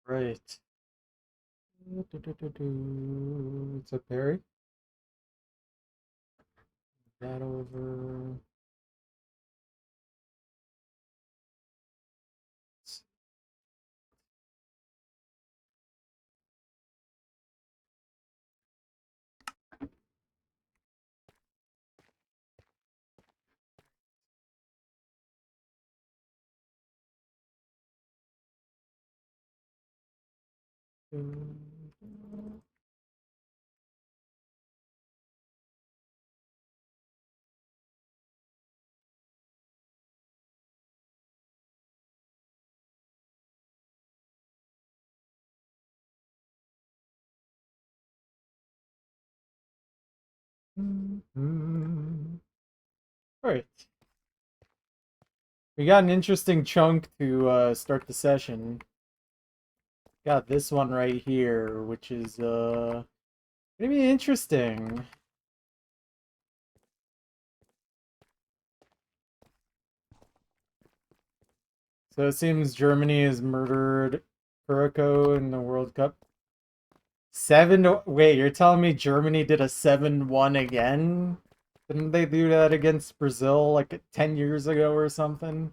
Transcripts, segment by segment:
Right. What's up, Perry? That over. Right. We got an interesting chunk to start the session. Got this one right here, which is gonna be interesting. So it seems Germany has murdered Kuroko in the World Cup. Wait, you're telling me Germany did a 7-1 again? Didn't they do that against Brazil like 10 years ago or something?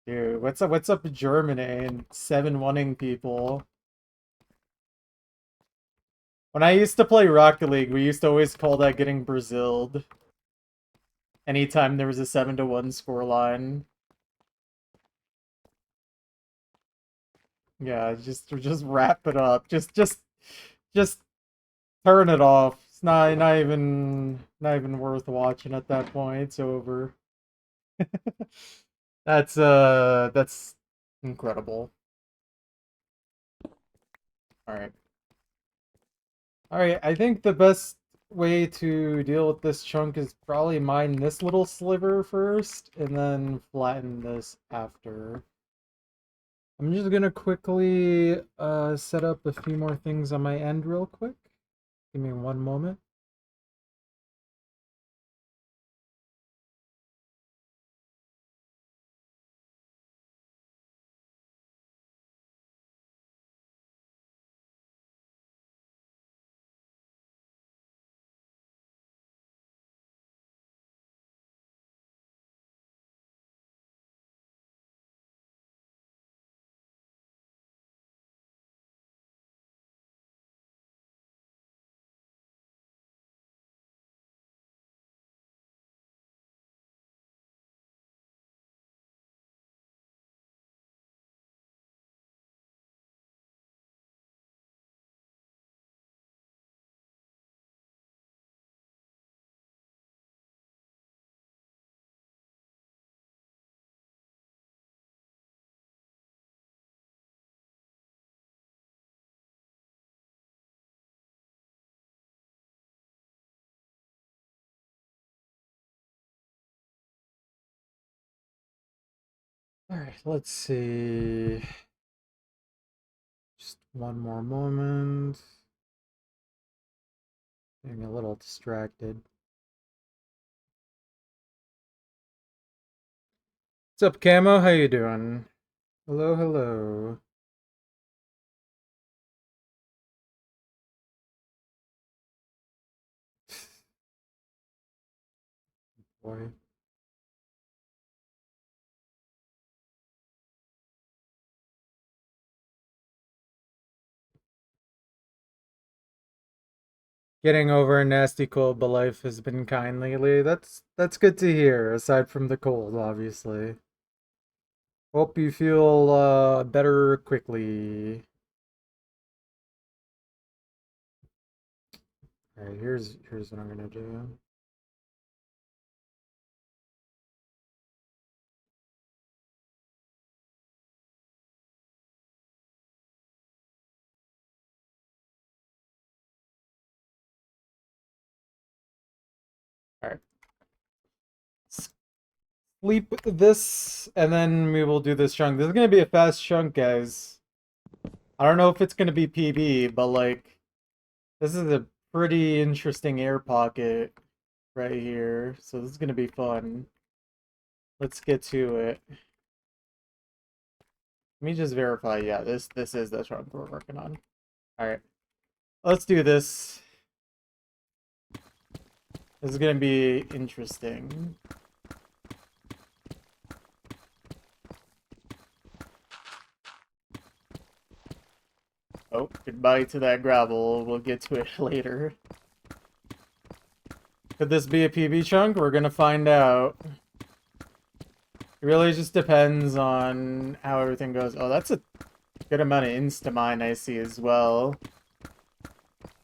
Dude, what's up with Germany and 7-1ing people? When I used to play Rocket League, we used to always call that getting Braziled. Anytime there was a 7-1 scoreline. Yeah, just wrap it up. Just turn it off. It's not even worth watching at that point. It's over. That's incredible. All right. All right, I think the best way to deal with this chunk is probably mine this little sliver first and then flatten this after. I'm just gonna quickly set up a few more things on my end real quick. Give me one moment. All right, let's see. Just one more moment. Getting a little distracted. What's up, Camo? How you doing? Hello, hello. Boy. Getting over a nasty cold, but life has been kind lately. That's good to hear, aside from the cold, obviously. Hope you feel better quickly. Alright, here's what I'm gonna do. Alright. Sleep this, and then we will do this chunk. This is gonna be a fast chunk, guys. I don't know if it's gonna be PB, but like, this is a pretty interesting air pocket right here. So this is gonna be fun. Let's get to it. Let me just verify. Yeah, this is the trunk we're working on. All right, let's do this. This is gonna be interesting. Oh, goodbye to that gravel. We'll get to it later. Could this be a PB chunk? We're gonna find out. It really just depends on how everything goes. Oh, that's a good amount of Instamine I see as well.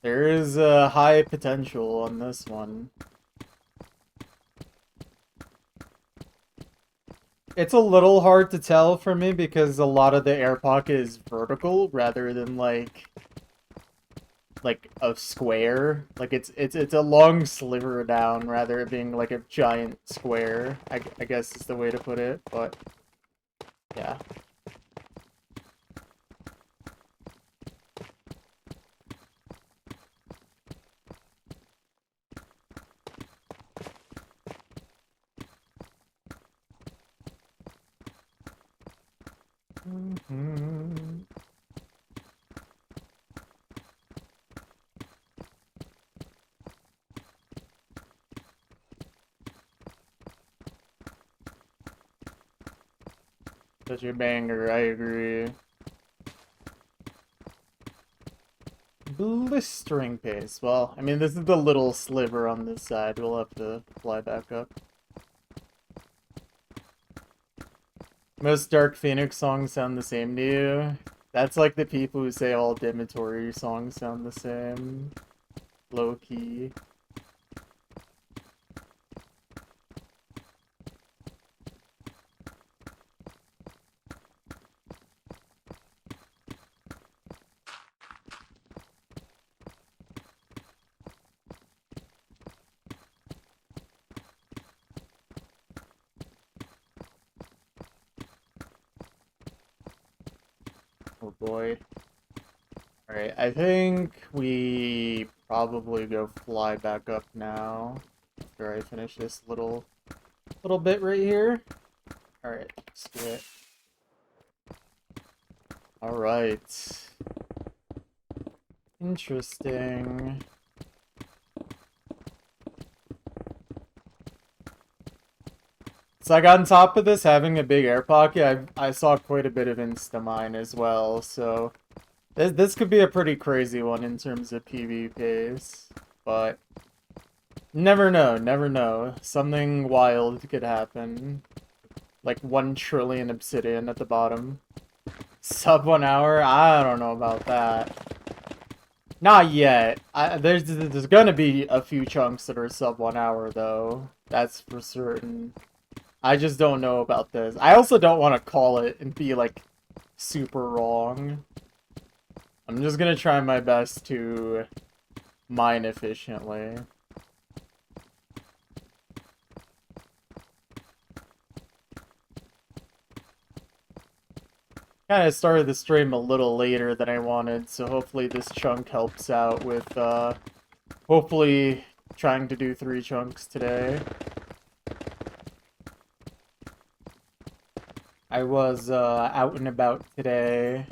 There is a high potential on this one. It's a little hard to tell for me because a lot of the air pocket is vertical rather than like a square. Like it's a long sliver down rather than being like a giant square. I guess is the way to put it, but yeah. Such a banger, I agree. Blistering pace. Well, I mean, this is the little sliver on this side. We'll have to fly back up. Most Dark Phoenix songs sound the same to you? That's like the people who say all Dimitory songs sound the same. Low key. Oh boy. Alright, I think we probably go fly back up now after I finish this little bit right here. Alright, let's do it. Alright. Interesting. So like on top of this having a big air pocket, I saw quite a bit of Instamine as well, so this could be a pretty crazy one in terms of PV pace, but never know, never know. Something wild could happen. Like 1 trillion obsidian at the bottom. Sub 1 hour? I don't know about that. Not yet. There's gonna be a few chunks that are sub 1 hour though. That's for certain. I just don't know about this. I also don't want to call it and be like super wrong. I'm just gonna try my best to mine efficiently. Kind of started the stream a little later than I wanted, so hopefully this chunk helps out with, hopefully trying to do 3 chunks today. I was, out and about today.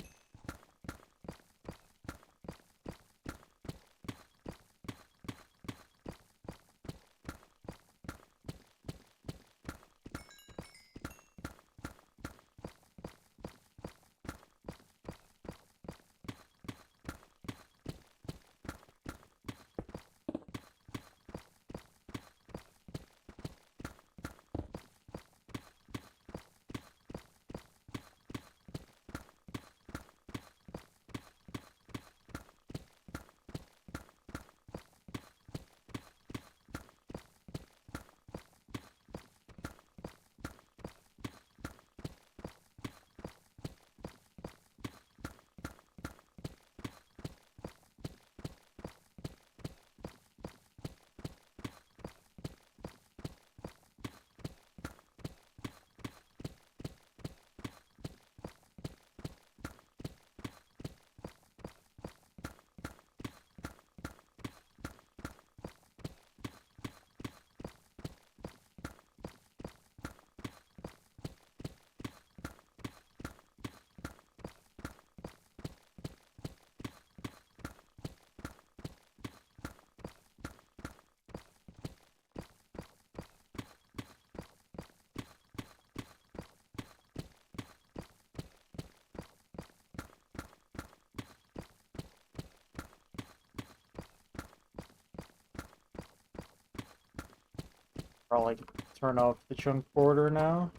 probably turn off the chunk border now.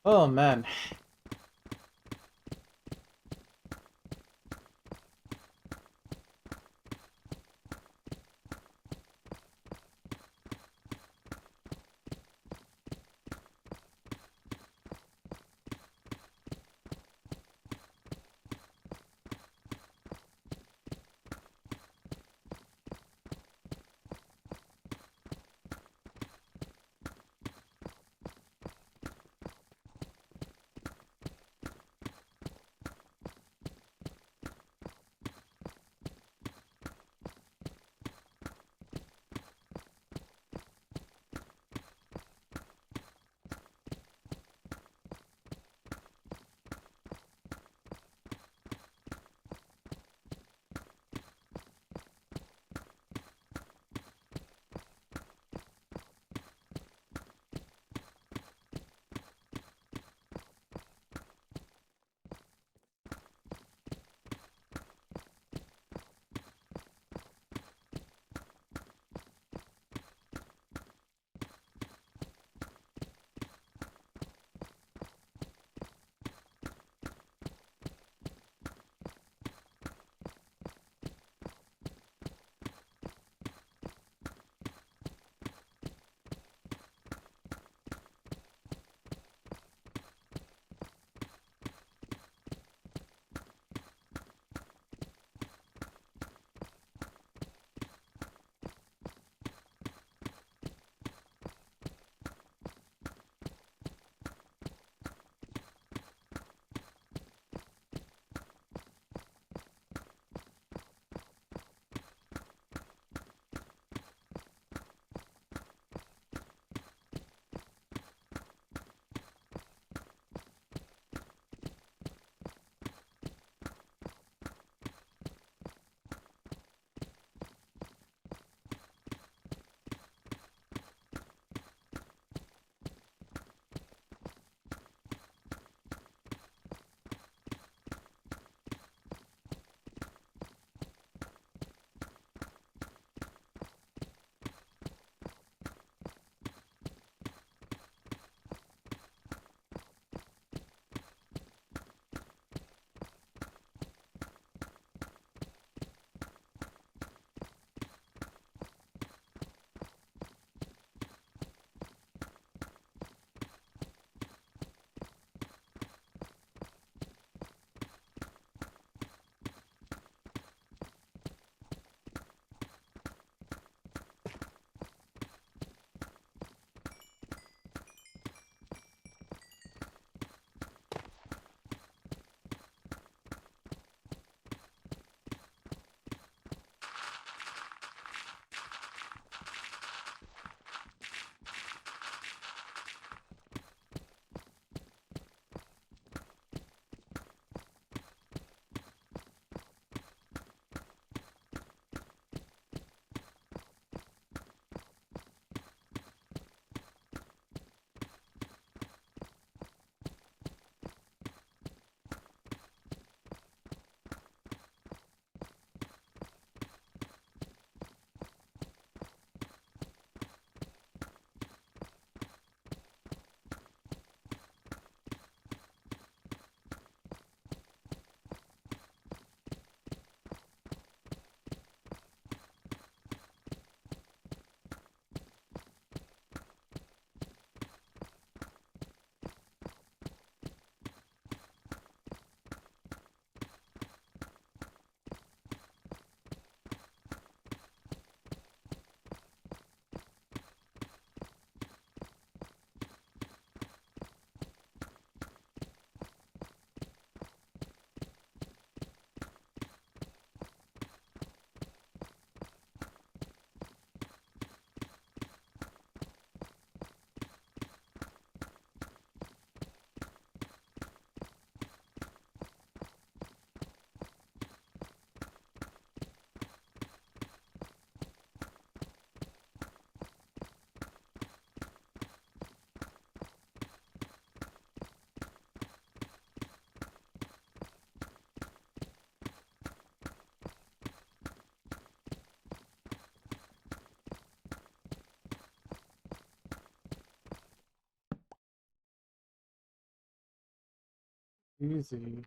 Oh man. Easy.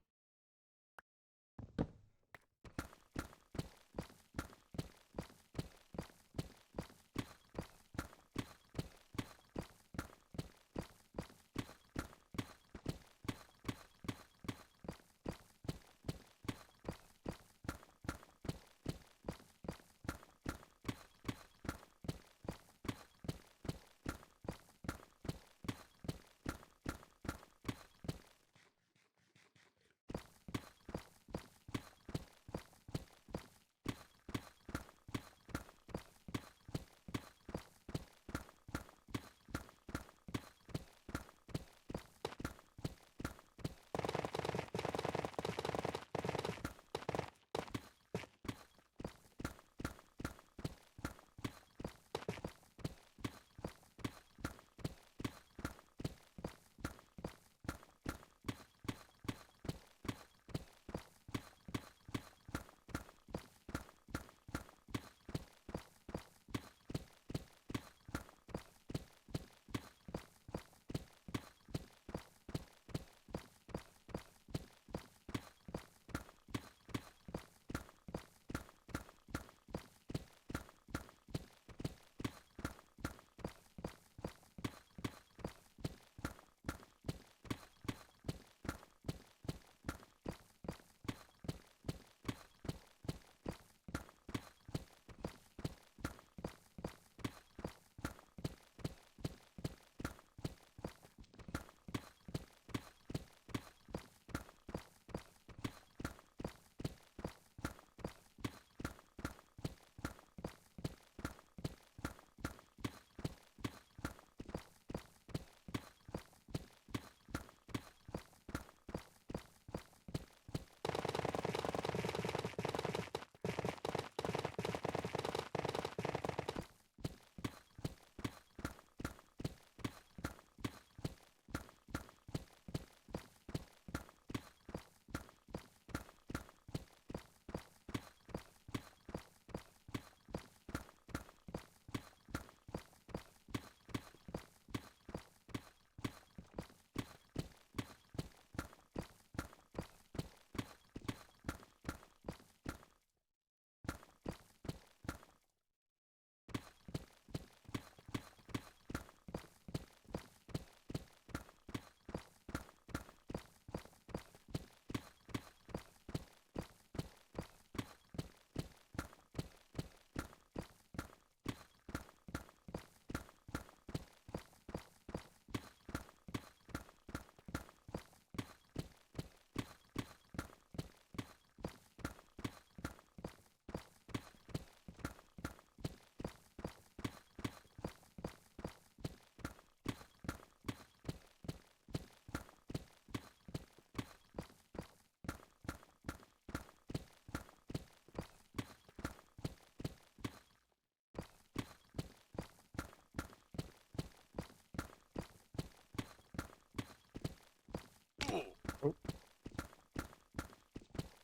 Oh,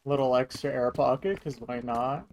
little extra air pocket, because why not?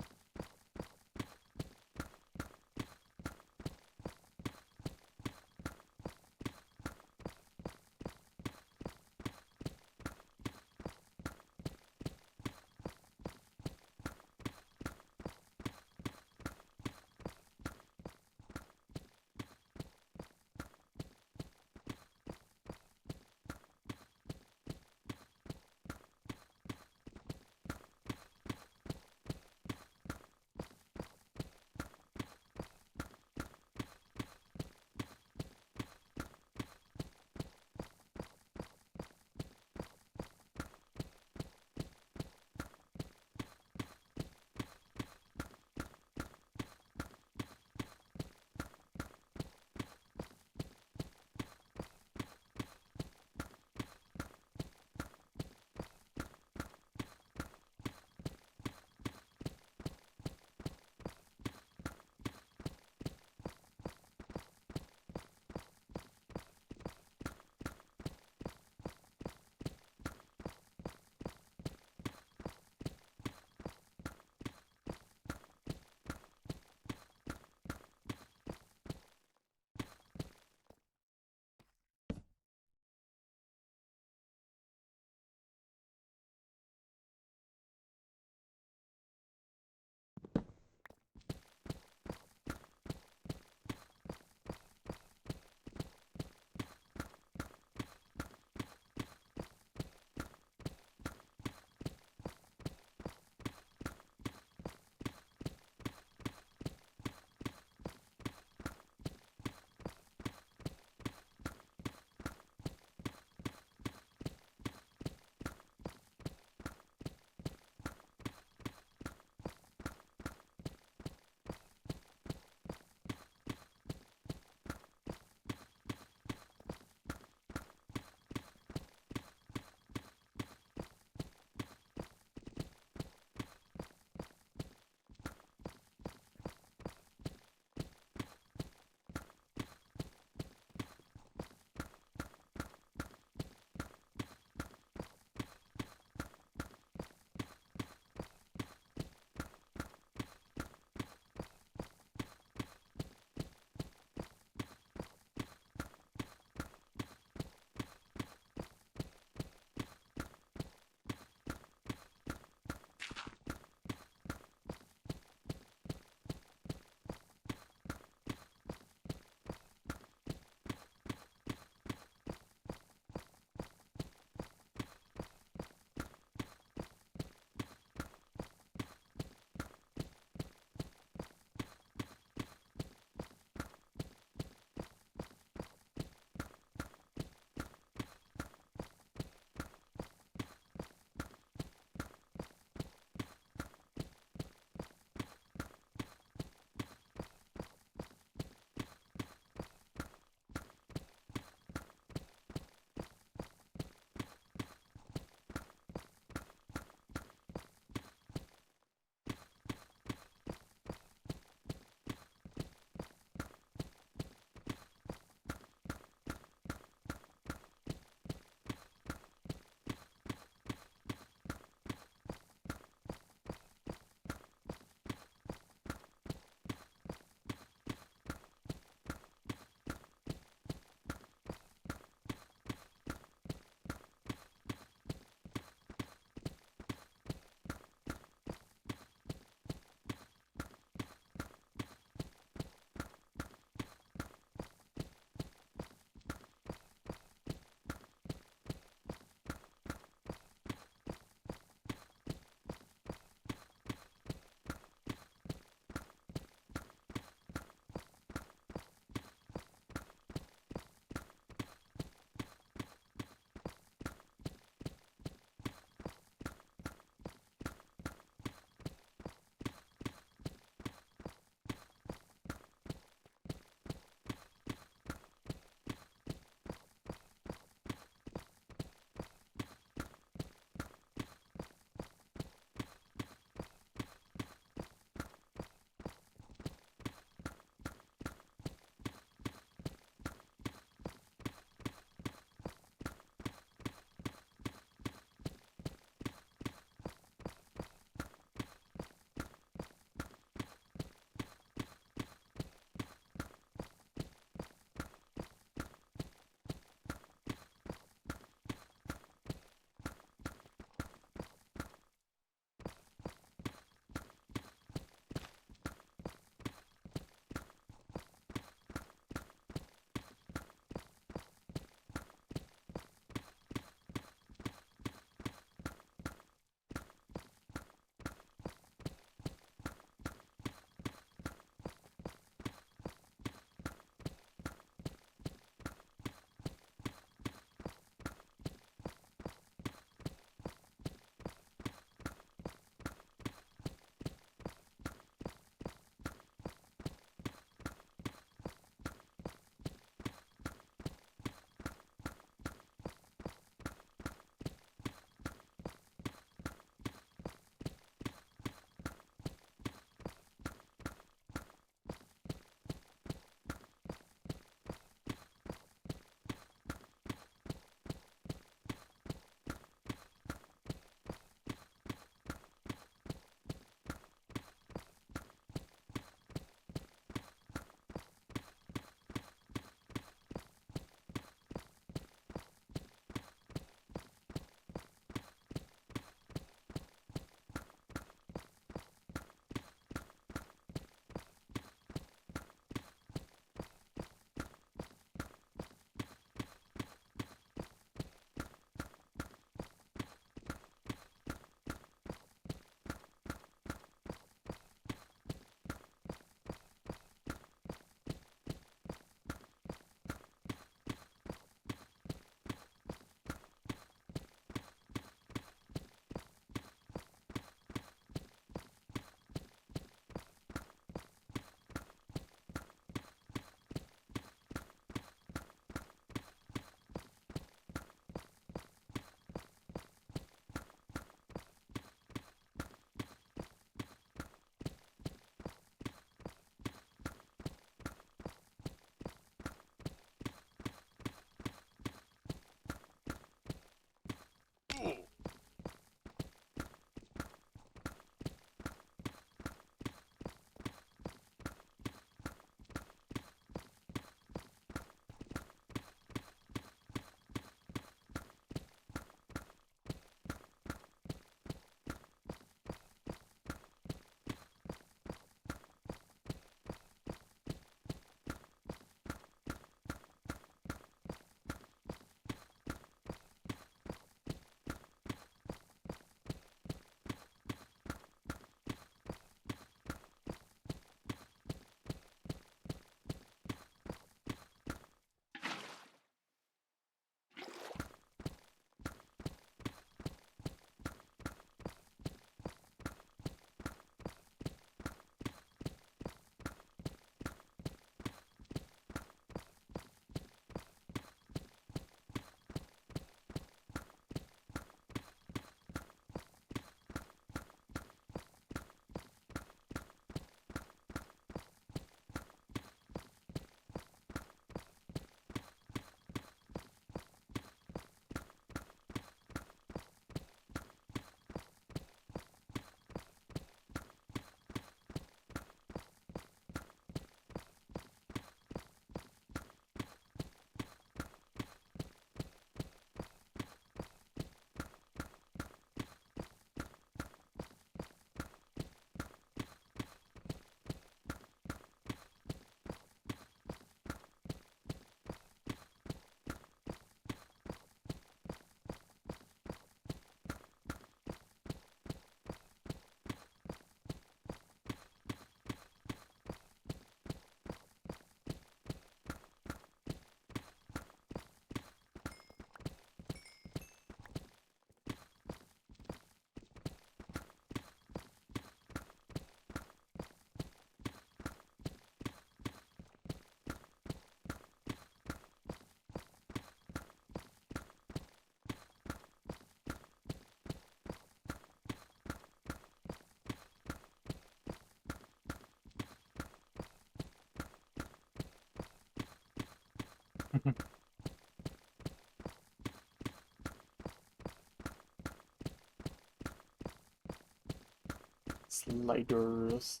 Sliders.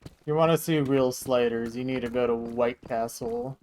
If you want to see real sliders, you need to go to White Castle.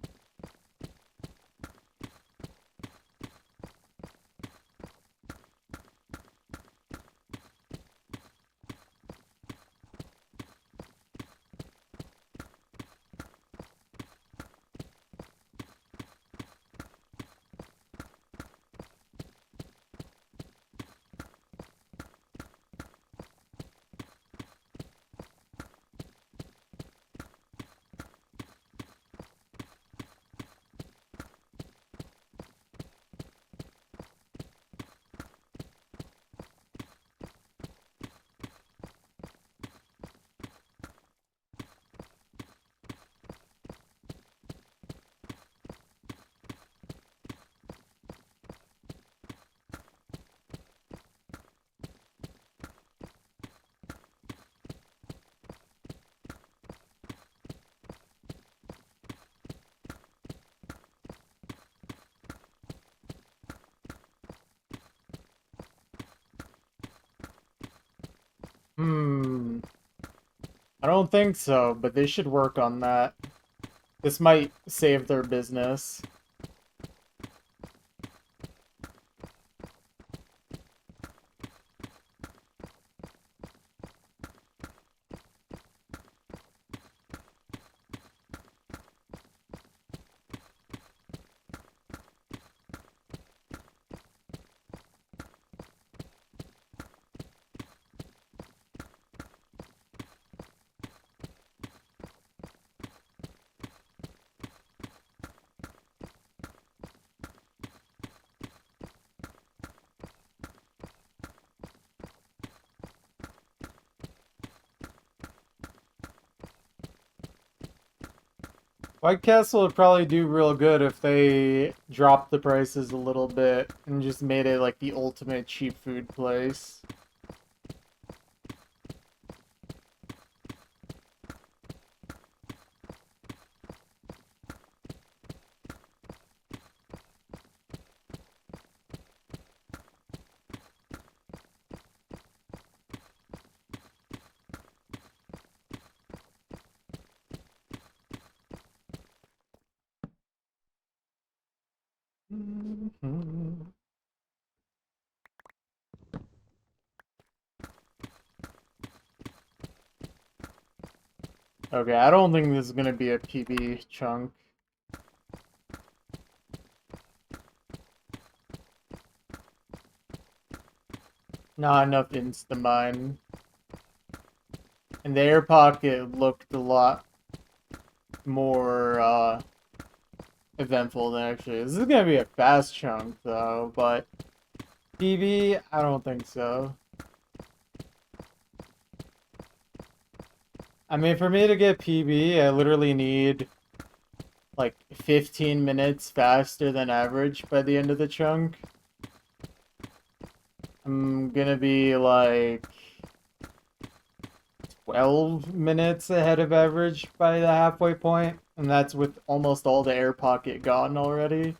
I don't think so, but they should work on that. This might save their business. White Castle would probably do real good if they dropped the prices a little bit and just made it like the ultimate cheap food place. Mhm. Okay, I don't think this is gonna be a PB chunk. Not enough Instamine. And the air pocket looked a lot more eventful than actually. This is gonna be a fast chunk though, but PB, I don't think so. I mean, for me to get PB, I literally need like 15 minutes faster than average by the end of the chunk. I'm gonna be like 12 minutes ahead of average by the halfway point, and that's with almost all the air pocket gone already.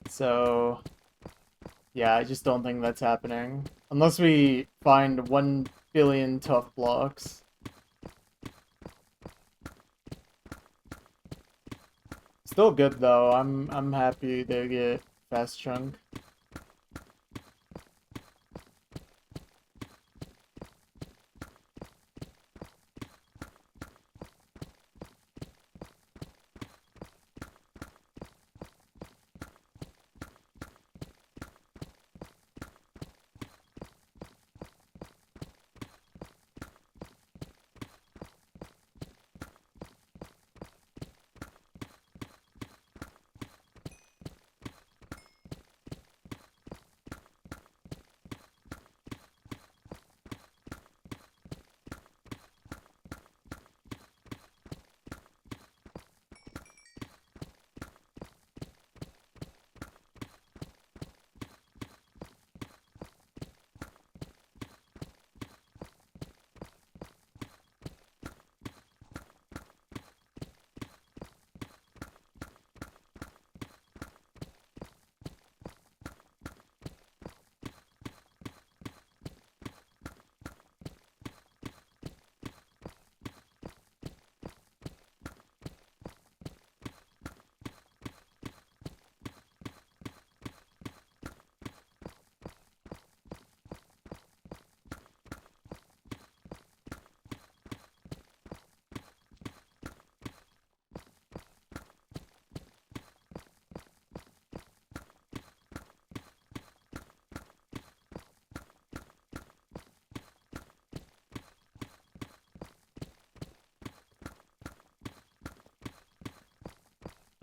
So, yeah, I just don't think that's happening. Unless we find 1 billion tough blocks. Still good though. I'm happy to get fast chunk.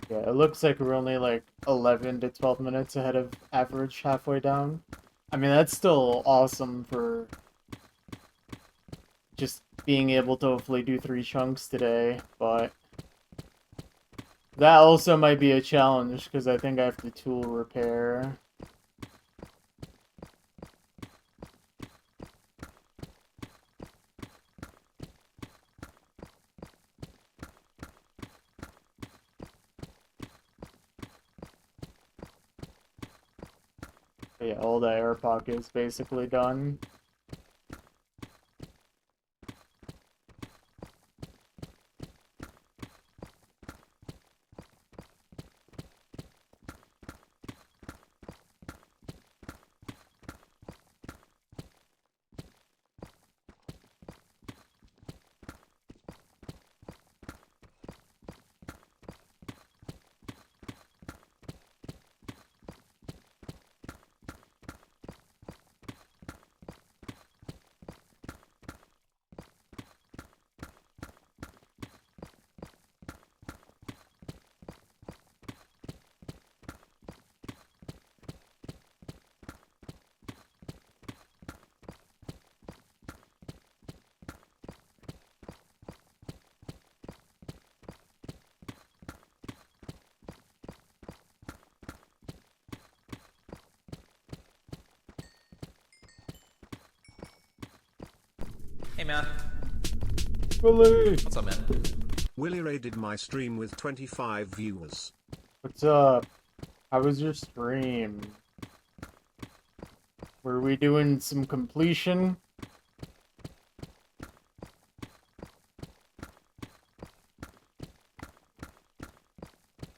Yeah, it looks like we're only like 11 to 12 minutes ahead of average halfway down. I mean, that's still awesome for just being able to hopefully do 3 chunks today, but that also might be a challenge because I think I have to tool repair. But yeah, all the air pocket is basically done. Hey man, Willie! what's up, man? Willie raided my stream with 25 viewers. What's up? How was your stream? Were we doing some completion?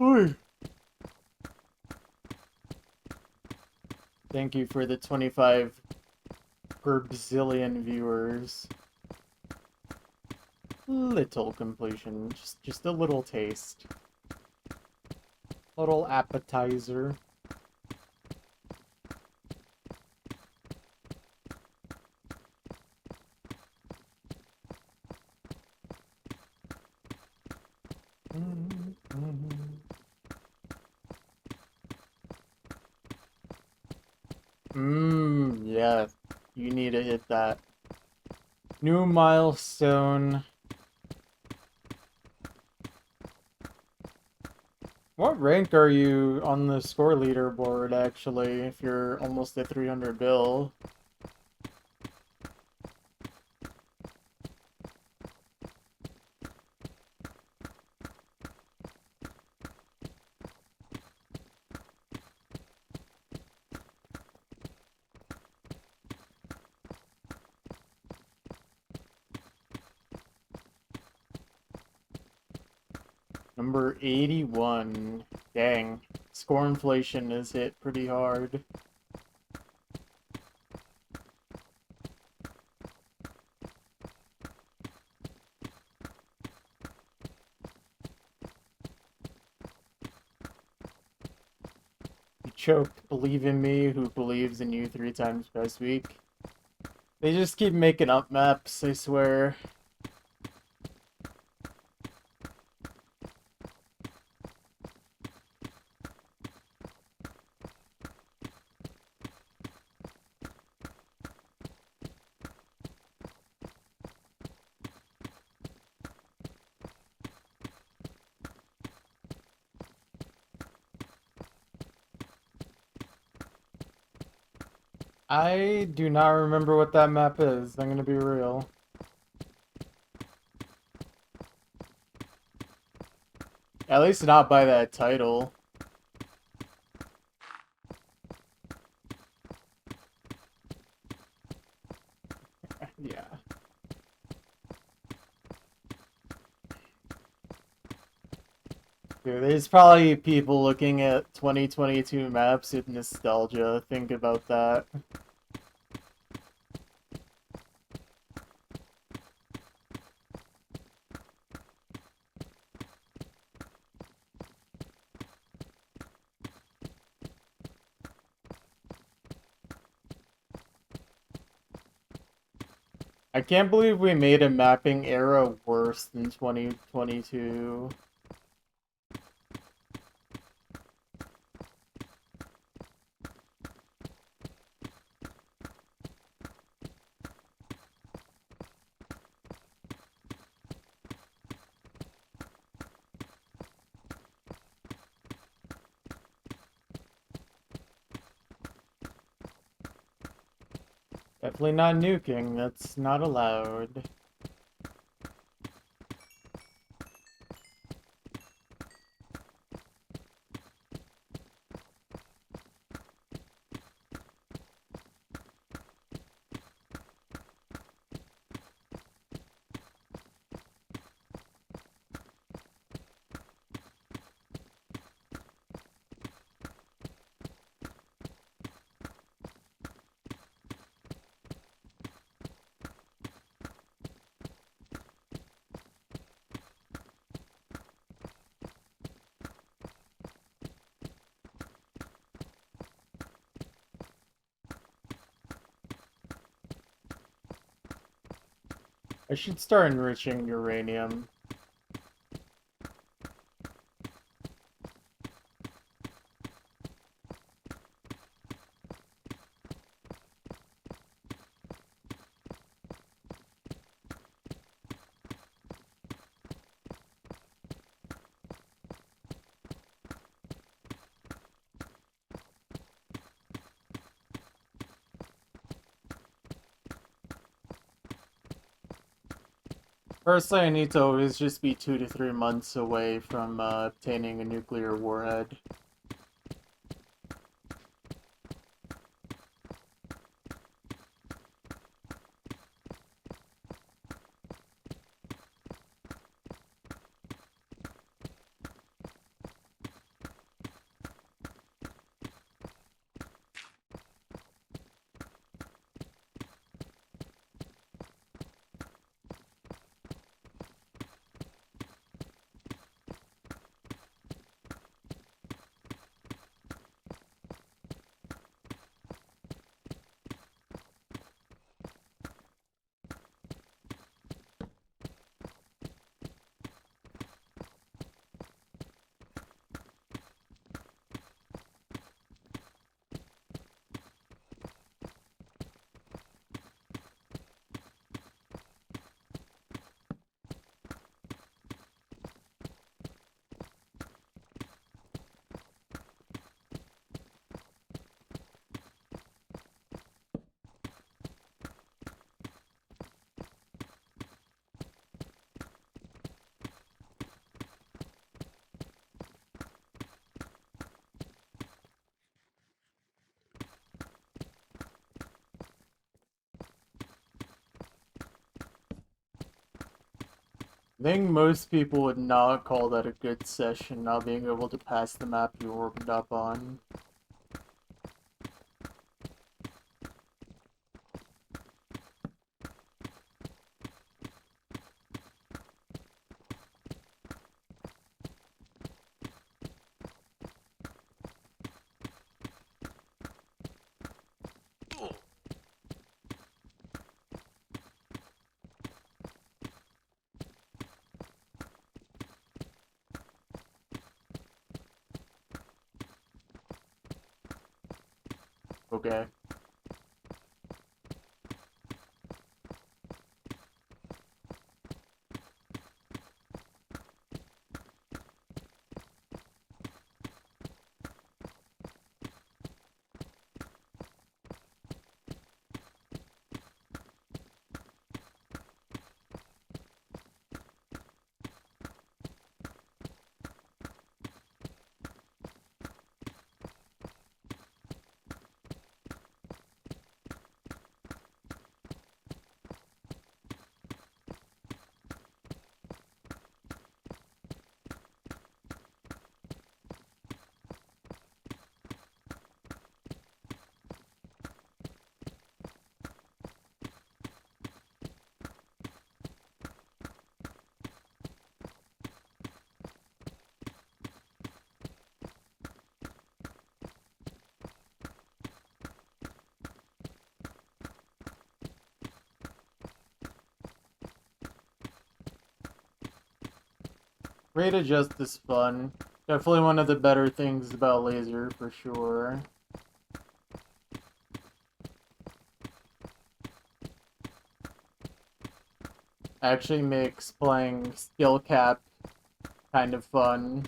Oy. Thank you for the 25 per bazillion viewers. Little completion, just a little taste. Little appetizer. Yeah. You need to hit that. New milestone. What rank are you on the score leaderboard, actually, if you're almost at 300 bill? Number 81. Dang. Score inflation is hit pretty hard. You choked. Believe in me, who believes in you 3 times past week. They just keep making up maps, I swear. I do not remember what that map is, I'm gonna be real. At least not by that title. Yeah. Dude, there's probably people looking at 2022 maps with nostalgia. Think about that. I can't believe we made a mapping era worse than 2022. Definitely not nuking, that's not allowed. I should start enriching uranium. Firstly, I need to always just be 2 to 3 months away from obtaining a nuclear warhead. I think most people would not call that a good session, not being able to pass the map you warmed up on. Okay. Rate adjust is fun. Definitely one of the better things about Laser, for sure. Actually makes playing skill cap kind of fun.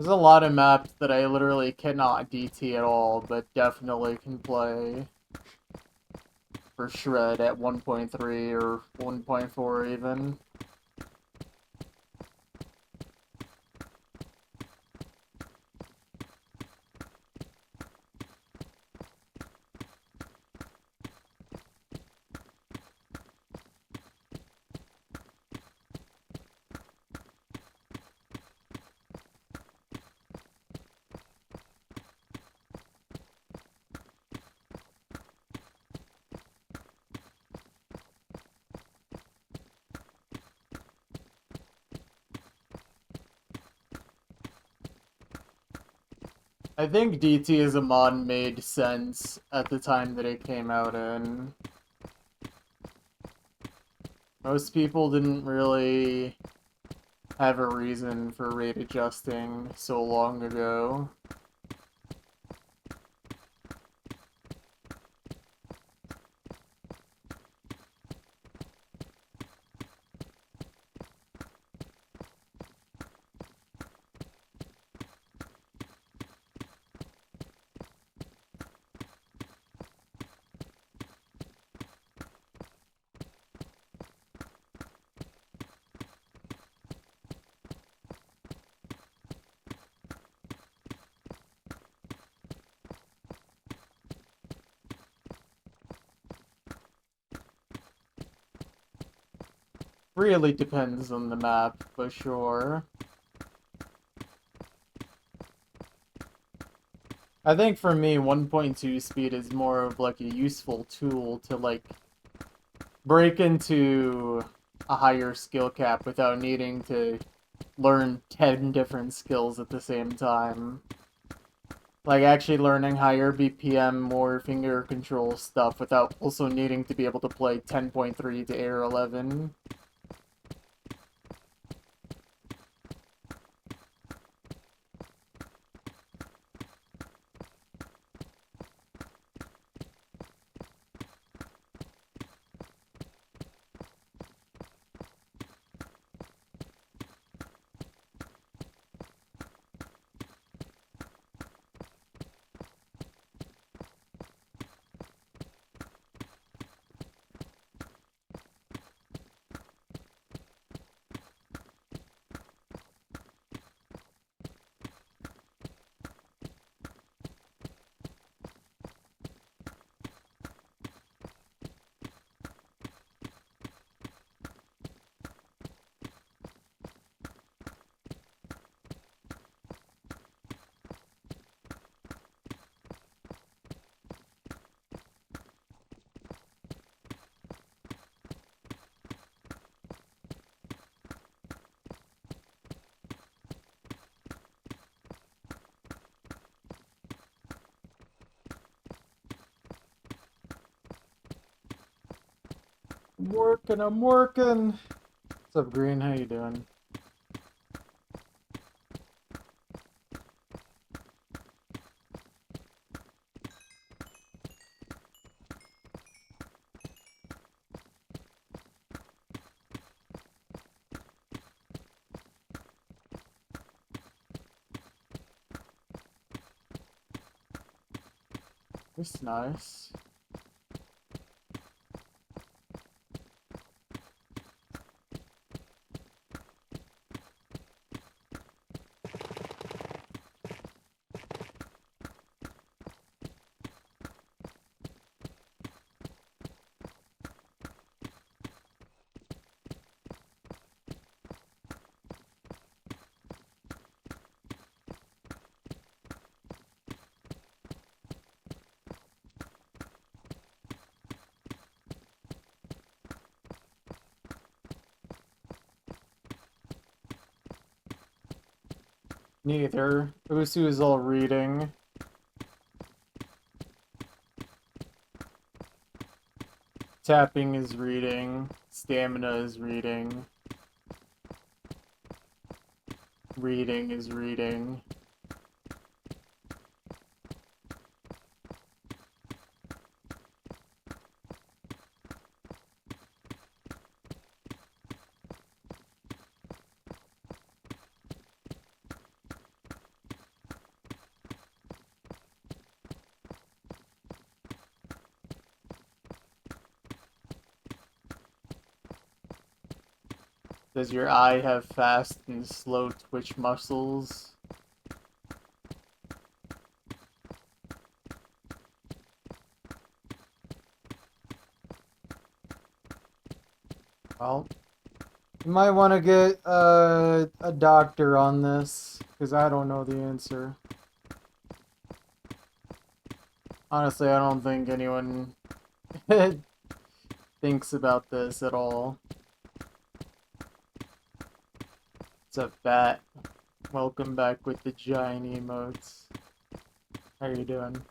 a lot of maps that I literally cannot DT at all, but definitely can play for Shred at 1.3 or 1.4 even. I think DT as a mod made sense at the time that it came out in. Most people didn't really have a reason for rate adjusting so long ago. Really depends on the map, for sure. I think for me, 1.2 speed is more of like a useful tool to like break into a higher skill cap without needing to learn 10 different skills at the same time. Like actually learning higher BPM, more finger control stuff without also needing to be able to play 10.3 to Air 11. I'm working. What's up, Green? How you doing? That's nice. Neither. Usu is all reading. Tapping is reading. Stamina is reading. Reading is reading. Does your eye have fast and slow twitch muscles? Well, you might want to get a doctor on this, because I don't know the answer. Honestly, I don't think anyone thinks about this at all. What's up, Bat? Welcome back with the giant emotes. How you doing?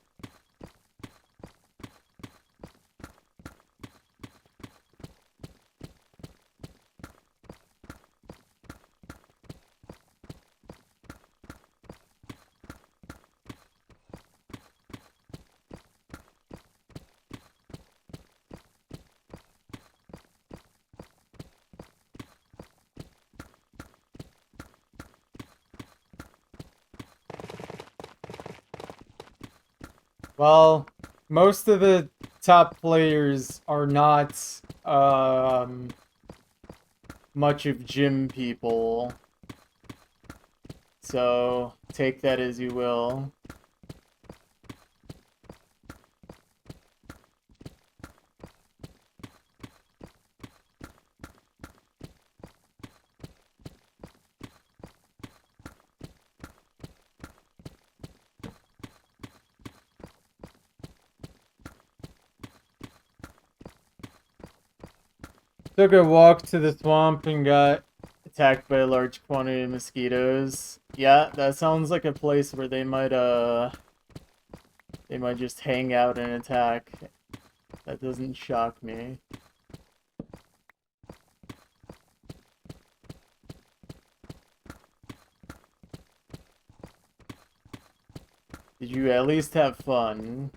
Well, most of the top players are not much of gym people. So take that as you will. Took a walk to the swamp and got attacked by a large quantity of mosquitoes. Yeah, that sounds like a place where they might just hang out and attack. That doesn't shock me. Did you at least have fun?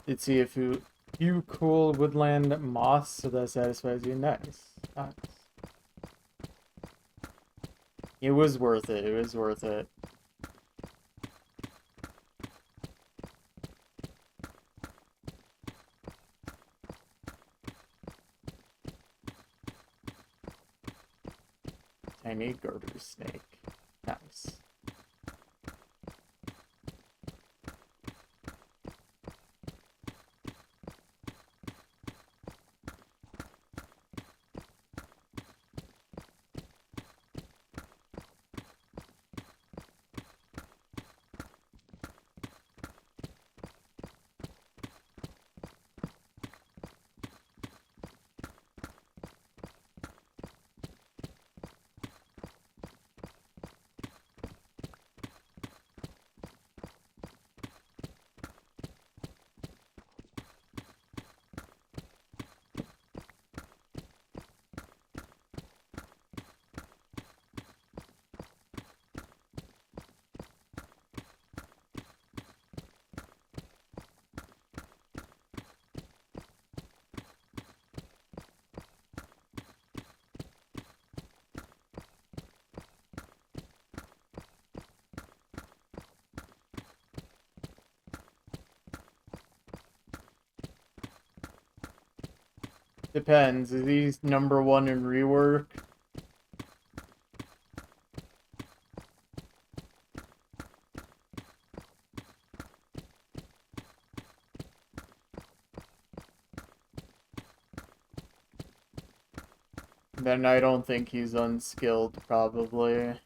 Did see a few cool woodland moss, so that satisfies you. Nice. Nice. It was worth it. It was worth it. Tiny garter snake. Nice. Depends. Is he #1 in rework? Then I don't think he's unskilled, probably.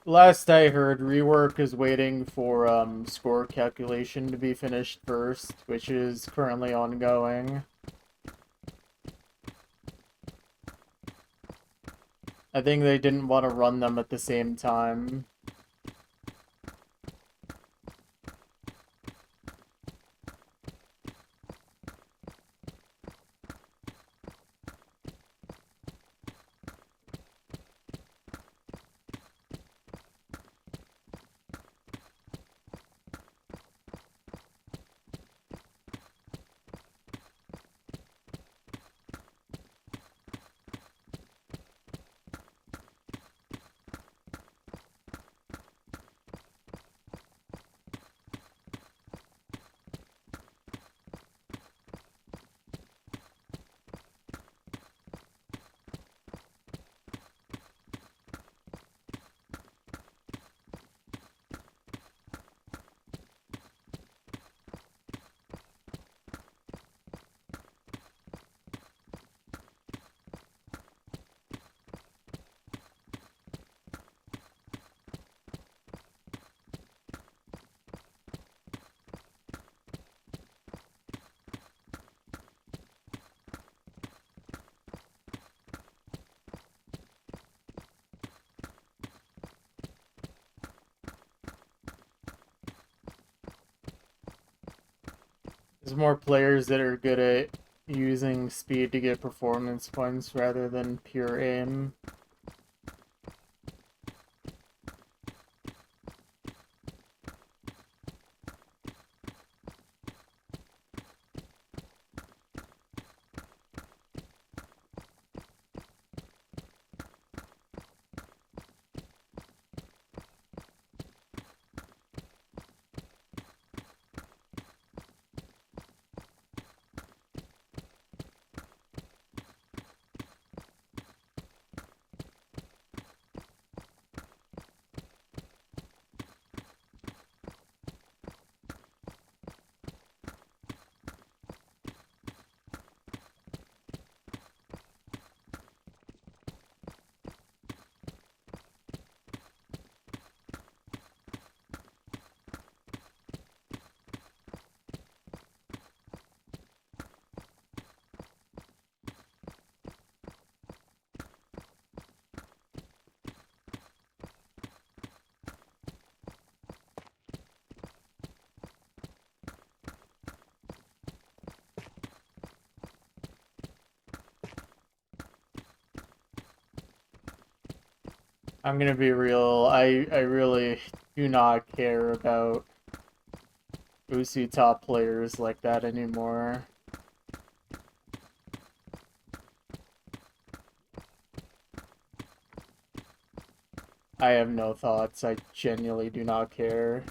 Last I heard, rework is waiting for score calculation to be finished first, which is currently ongoing. I think they didn't want to run them at the same time. There's more players that are good at using speed to get performance points rather than pure aim. I'm gonna be real, I really do not care about Usu top players like that anymore. I have no thoughts, I genuinely do not care.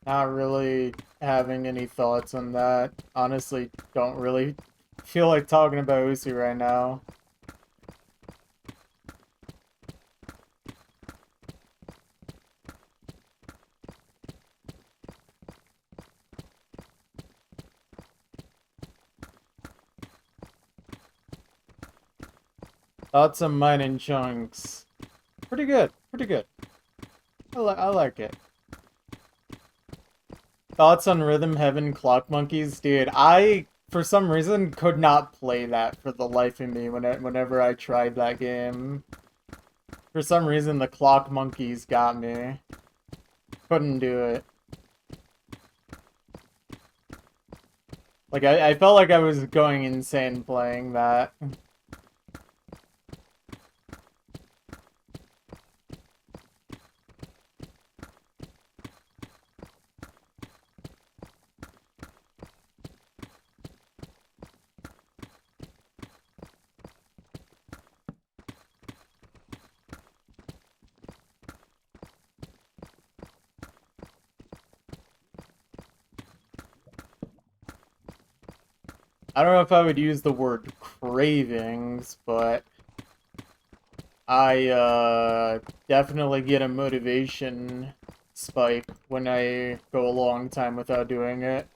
Not really having any thoughts on that. Honestly, don't really feel like talking about Uzi right now. Thoughts on mine in chunks. Pretty good. Pretty good. I like it. Thoughts on Rhythm Heaven Clock Monkeys? Dude, I, for some reason, could not play that for the life of me whenever I tried that game. For some reason, the Clock Monkeys got me. Couldn't do it. Like, I felt like I was going insane playing that. I don't know if I would use the word cravings, but I definitely get a motivation spike when I go a long time without doing it.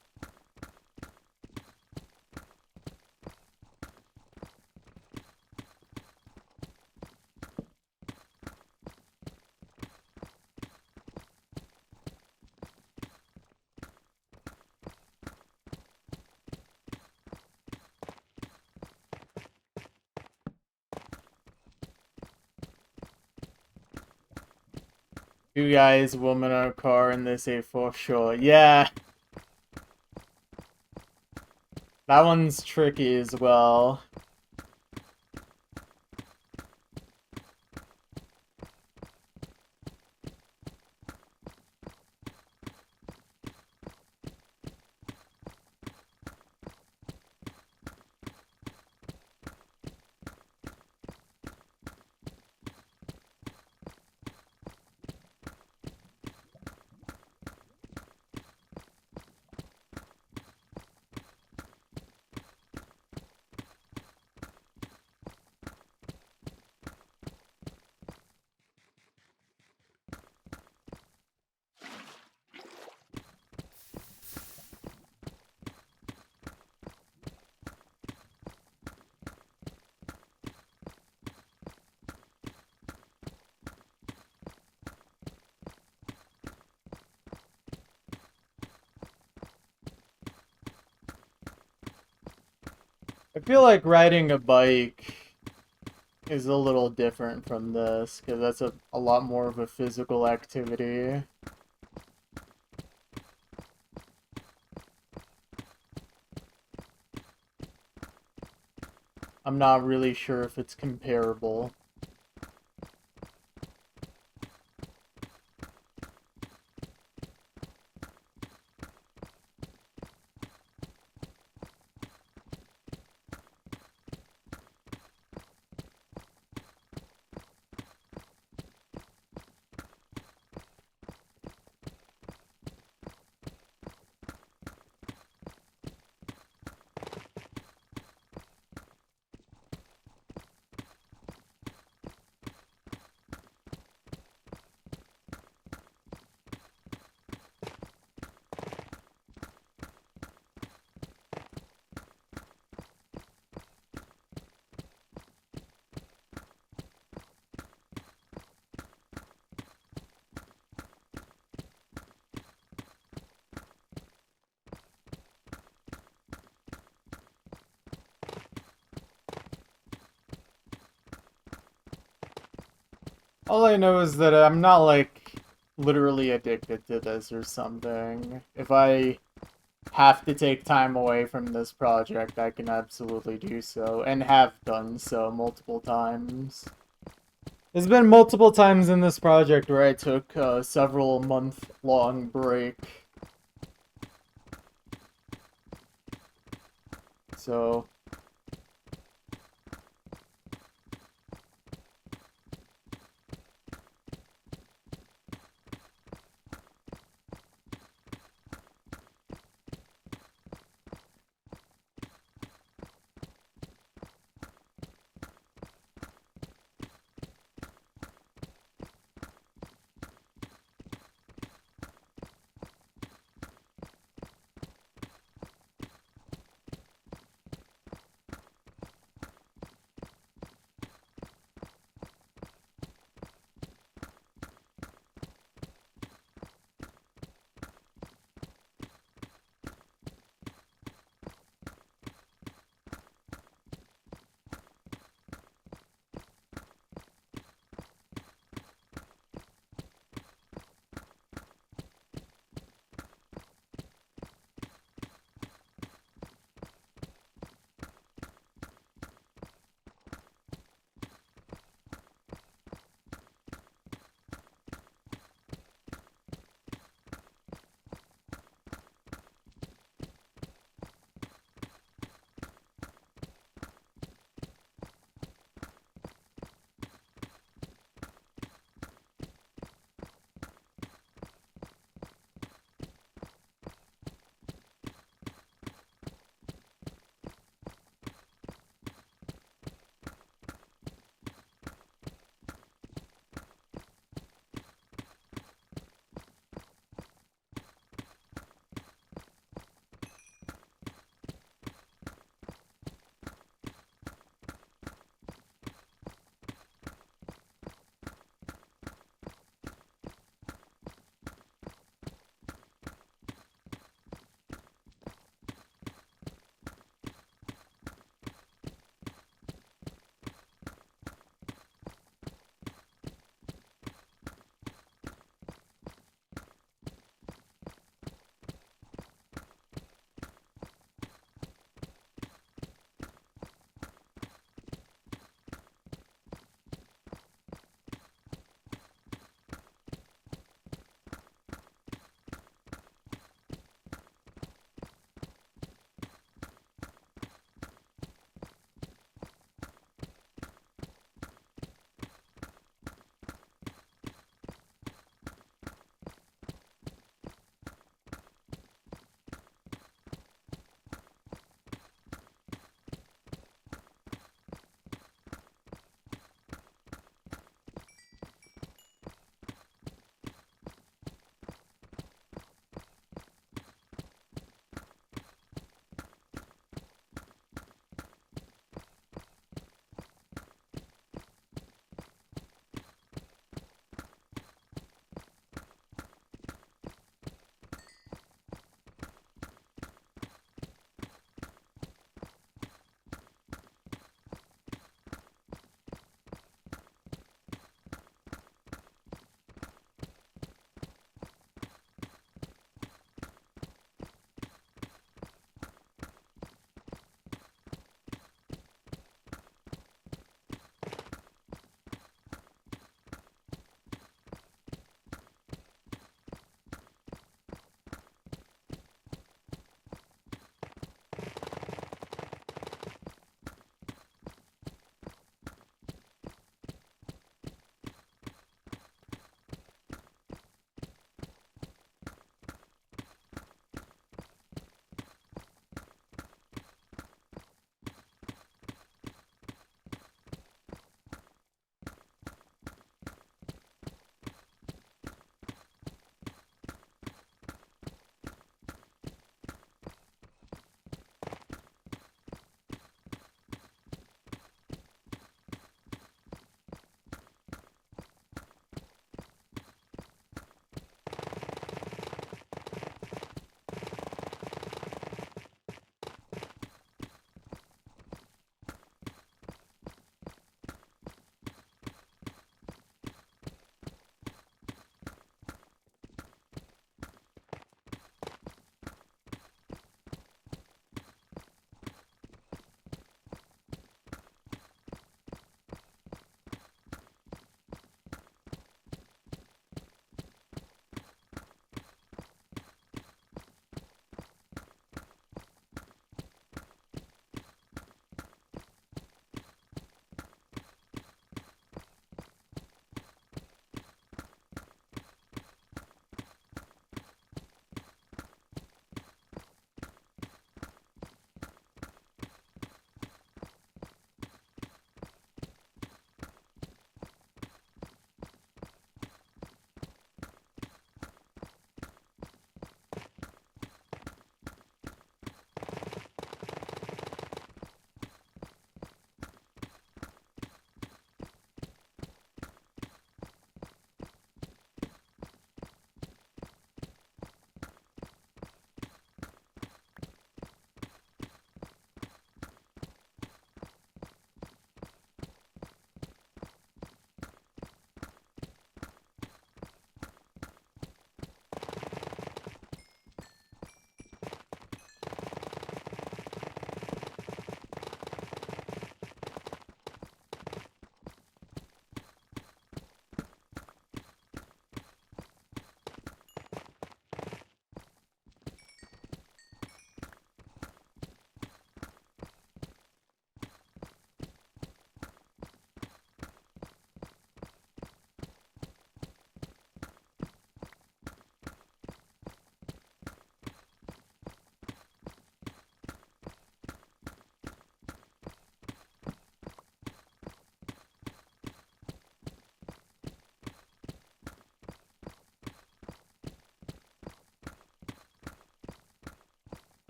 Two guys, woman on a car, and they say for sure. Yeah, that one's tricky as well. I feel like riding a bike is a little different from this, because that's a lot more of a physical activity. I'm not really sure if it's comparable. All I know is that I'm not, like, literally addicted to this or something. If I have to take time away from this project, I can absolutely do so, and have done so multiple times. There's been multiple times in this project where I took a several month-long break. So,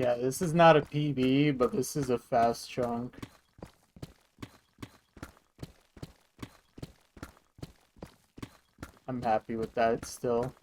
Yeah, this is not a PB, but this is a fast chunk. I'm happy with that still.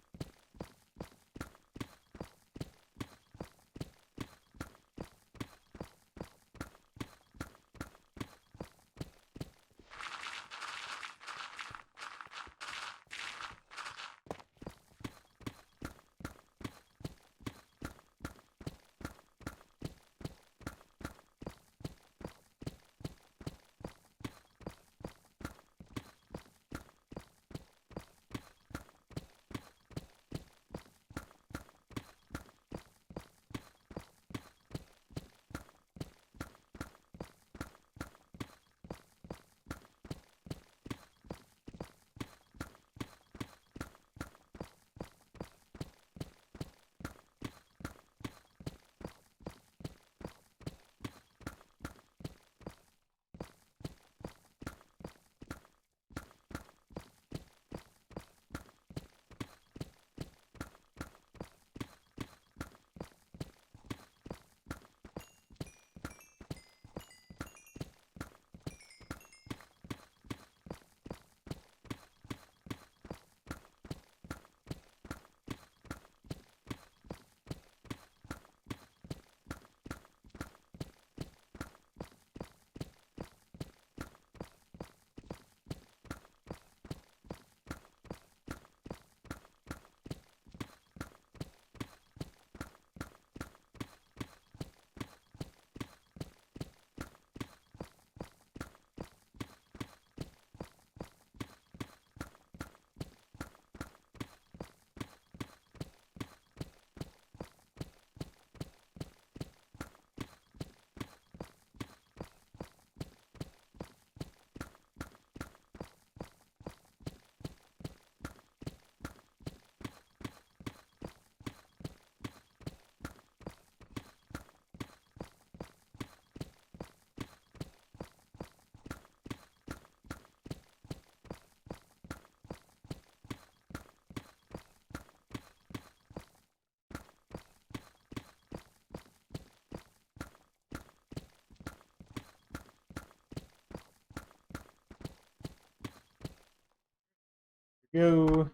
Go.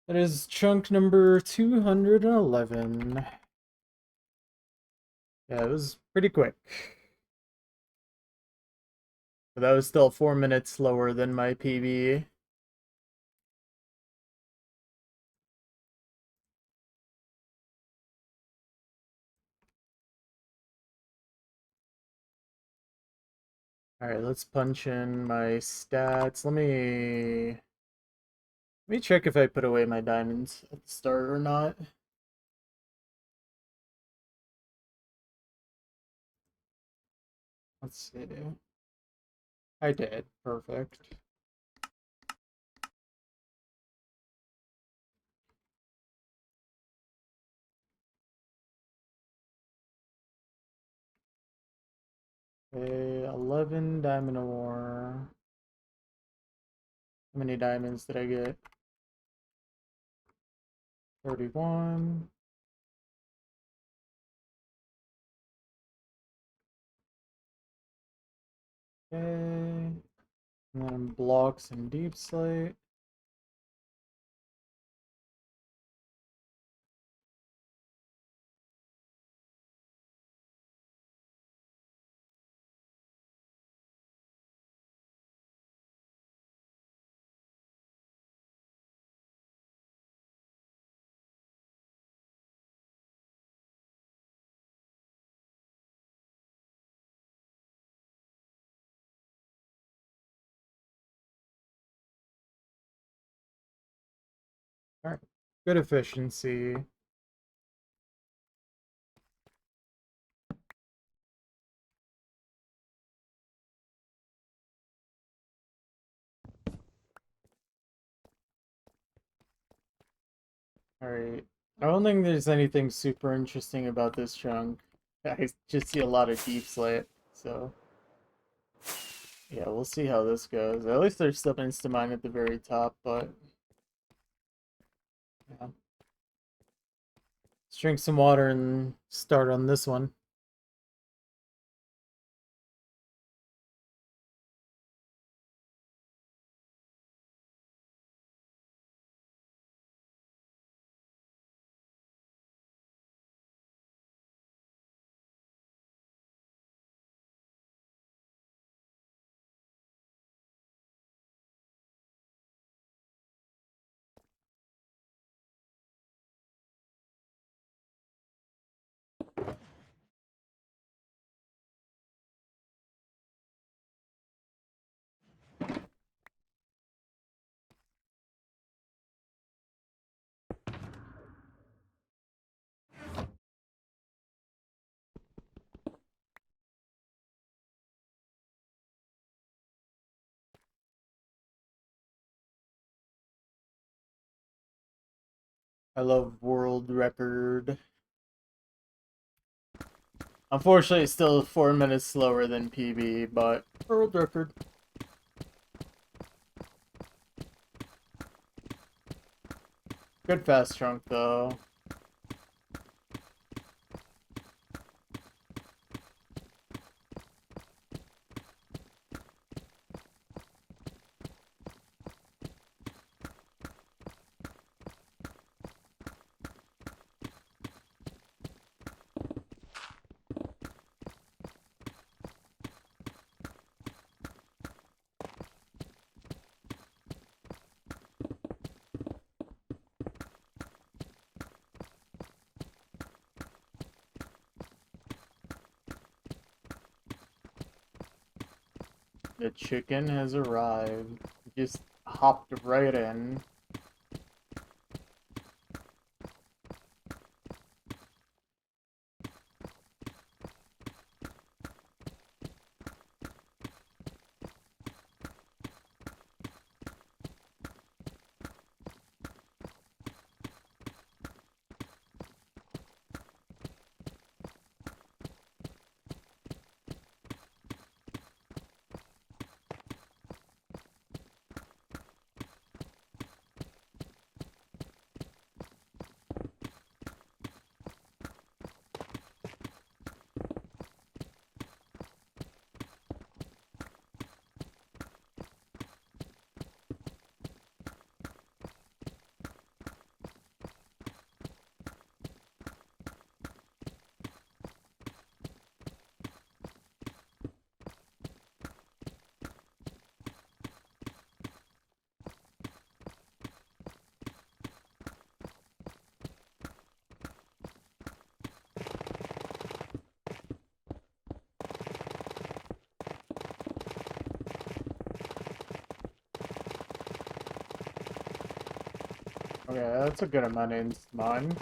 That is chunk number 211. Yeah, it was pretty quick. But that was still 4 minutes slower than my PB. Alright, let's punch in my stats. Let me check if I put away my diamonds at the start or not. Let's see. I did. Perfect. Okay, 11 diamond ore. How many diamonds did I get? 31. Okay. And then blocks and deep slate. Alright. Good efficiency. Alright. I don't think there's anything super interesting about this chunk. I just see a lot of deep slate, so yeah, we'll see how this goes. At least there's still insta-mine at the very top, but yeah. Let's drink some water and start on this one. I love world record. Unfortunately, it's still 4 minutes slower than PB, but world record. Good fast chunk, though. The chicken has arrived. Just hopped right in. Okay, that's a good amount in mine.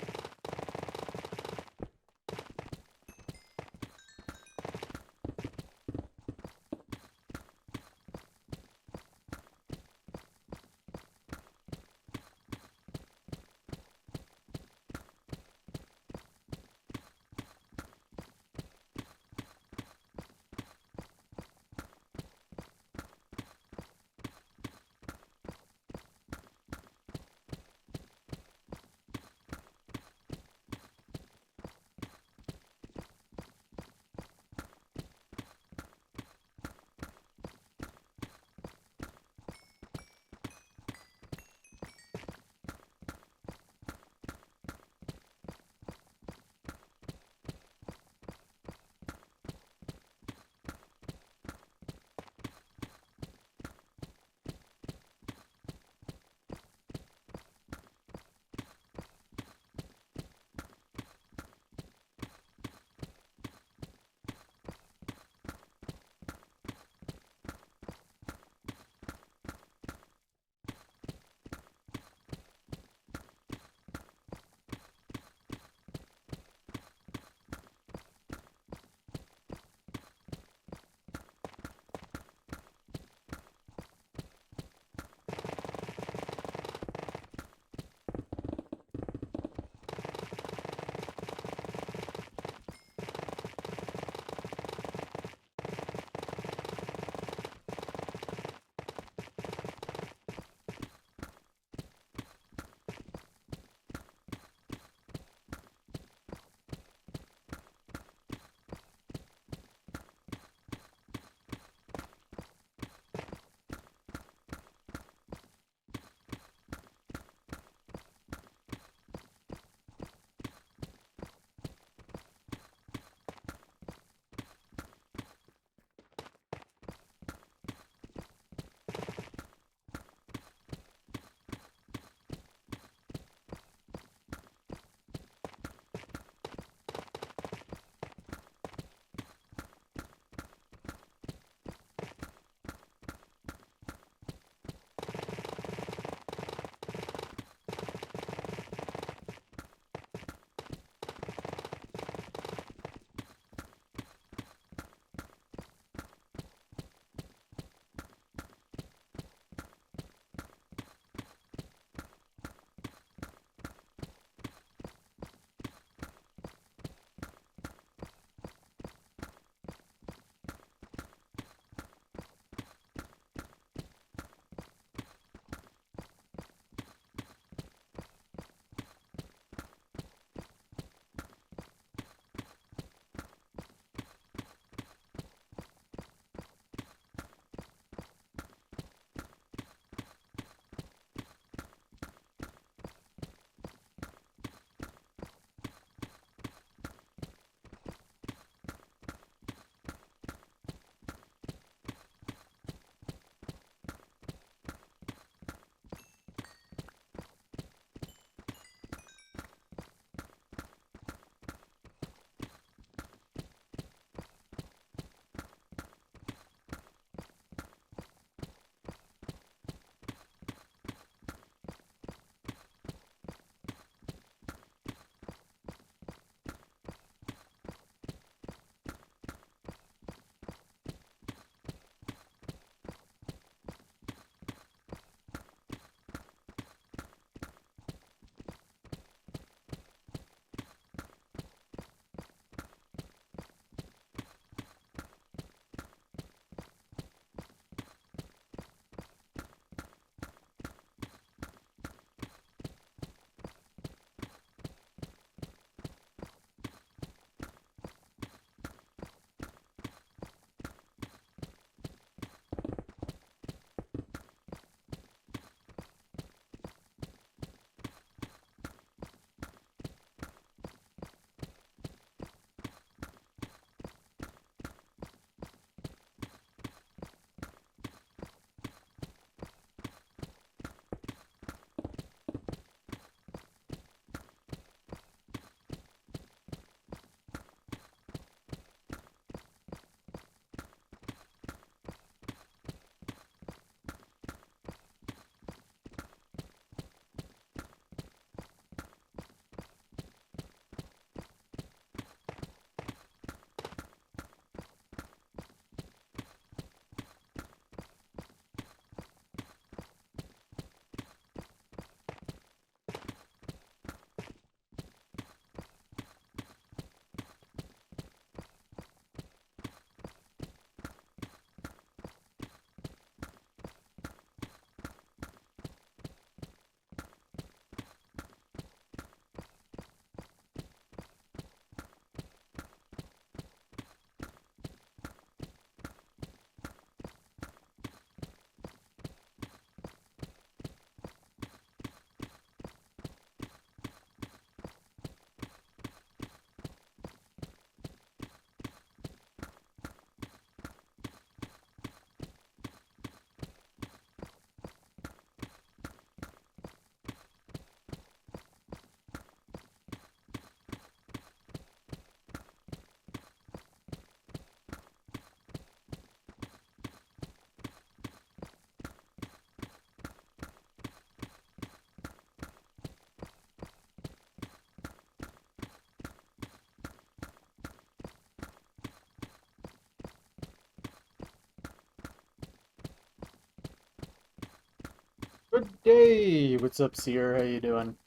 Good day! What's up, Seer? How you doing?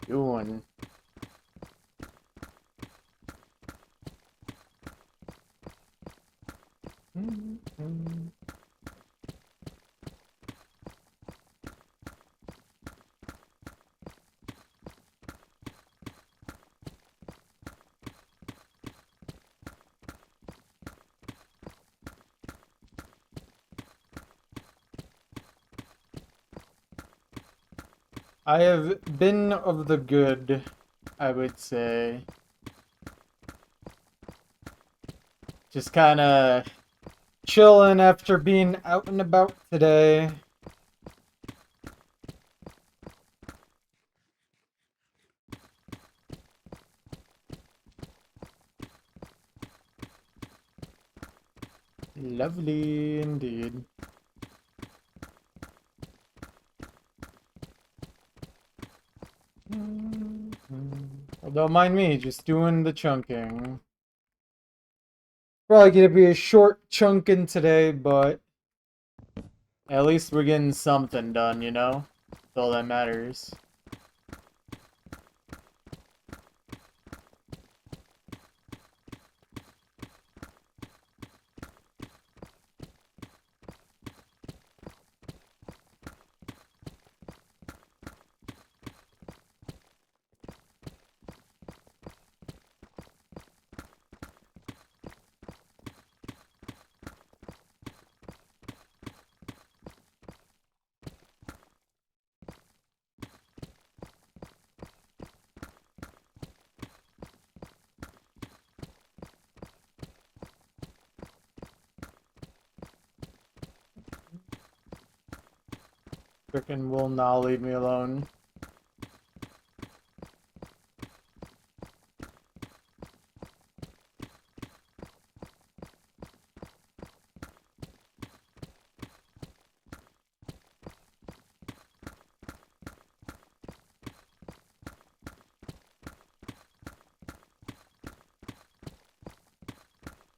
Doing. I have been of the good, I would say. Just kind of chilling after being out and about today. Lovely indeed. Well, don't mind me, just doing the chunking. Probably gonna be a short chunking today, but at least we're getting something done, you know? That's all that matters. Frickin' will not leave me alone.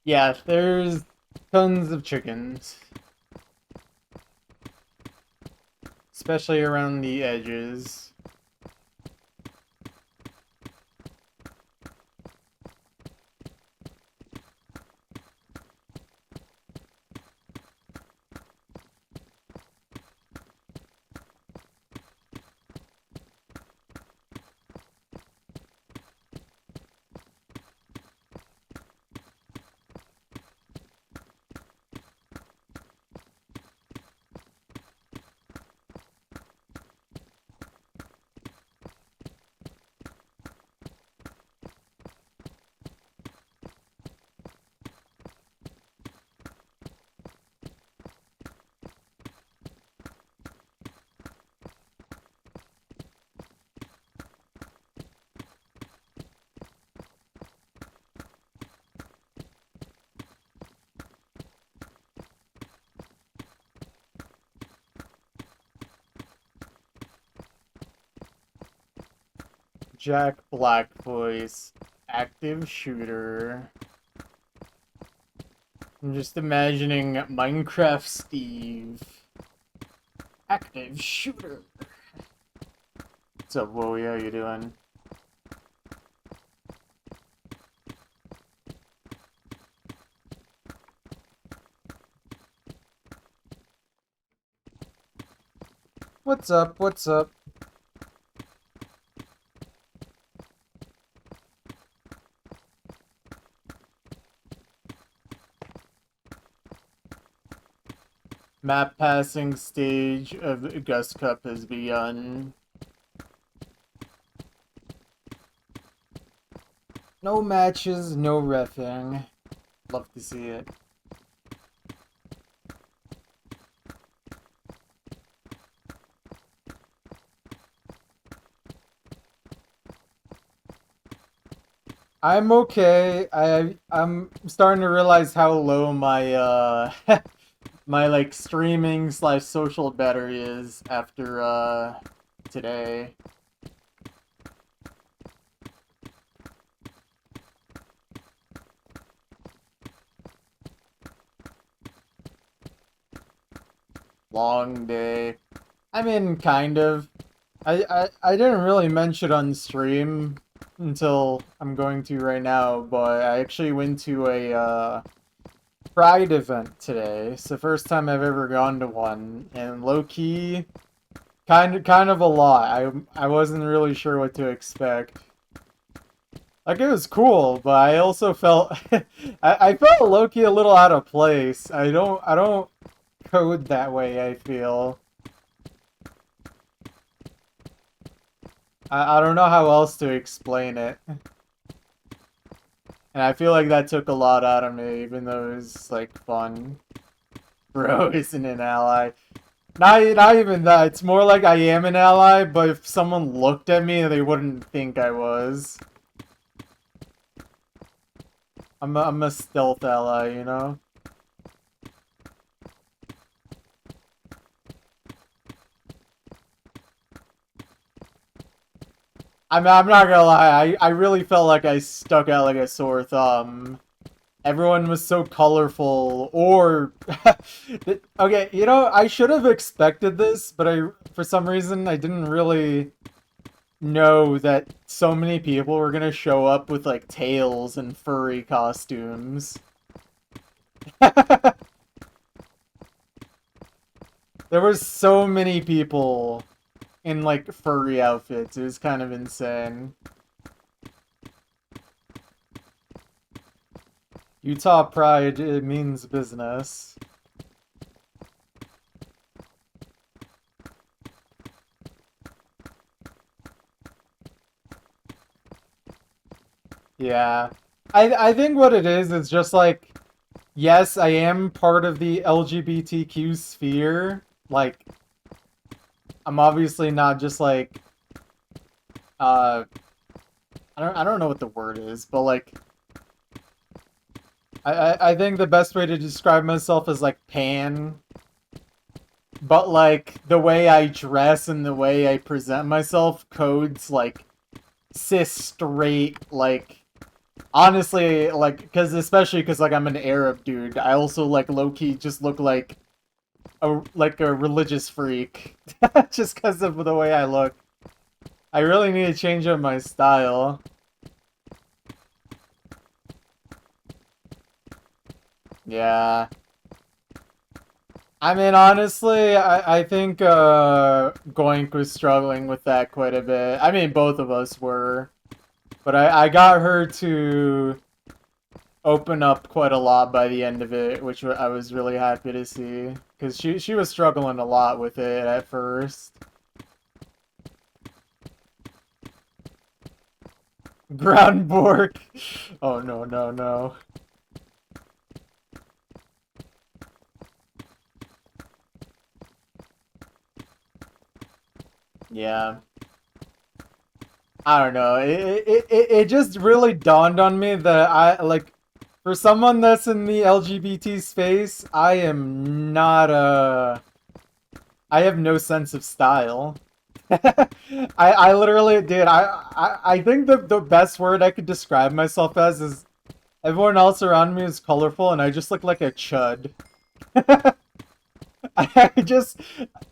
Yeah, there's tons of chickens. Especially around the edges. Jack Black voice. Active shooter. I'm just imagining Minecraft Steve. Active shooter. What's up, Woey? How you doing? What's up? What's up? Map passing stage of Gust Cup has begun. No matches, no reffing. Love to see it. I'm okay. I'm starting to realize how low my my like streaming slash social battery is after today. Long day. I mean, kind of. I didn't really mention on stream until I'm going to right now, but I actually went to a Pride event today. It's the first time I've ever gone to one, and low key, kind of a lot. I wasn't really sure what to expect. Like it was cool, but I also felt I felt low key a little out of place. I don't code that way. I feel. I don't know how else to explain it. And I feel like that took a lot out of me, even though it was like fun. Bro isn't an ally. Not even that. It's more like I am an ally, but if someone looked at me, they wouldn't think I was. I'm a stealth ally, you know? I'm not gonna lie, I really felt like I stuck out like a sore thumb. Everyone was so colorful, or... okay, you know, I should have expected this, but for some reason, I didn't really know that so many people were gonna show up with, like, tails and furry costumes. There were so many people in, like, furry outfits. It was kind of insane. Utah Pride, it means business. Yeah. I think what it is just like, yes, I am part of the LGBTQ sphere. Like, I'm obviously not just like, uh, I don't know what the word is, but like, I think the best way to describe myself is like pan. But like, the way I dress and the way I present myself codes like cis straight, like, honestly, like, especially because like I'm an Arab dude, I also like low-key just look like a religious freak just because of the way I look. I really need to change up my style. Yeah. I mean, honestly, I think Goink was struggling with that quite a bit. I mean, both of us were. But I got her to open up quite a lot by the end of it, which I was really happy to see. Because she was struggling a lot with it at first. Groundbork! Oh, no, no, no. Yeah. I don't know. It just really dawned on me that like, for someone that's in the LGBT space, I am not I have no sense of style. I literally did. I think the best word I could describe myself as is everyone else around me is colorful and I just look like a chud. I just,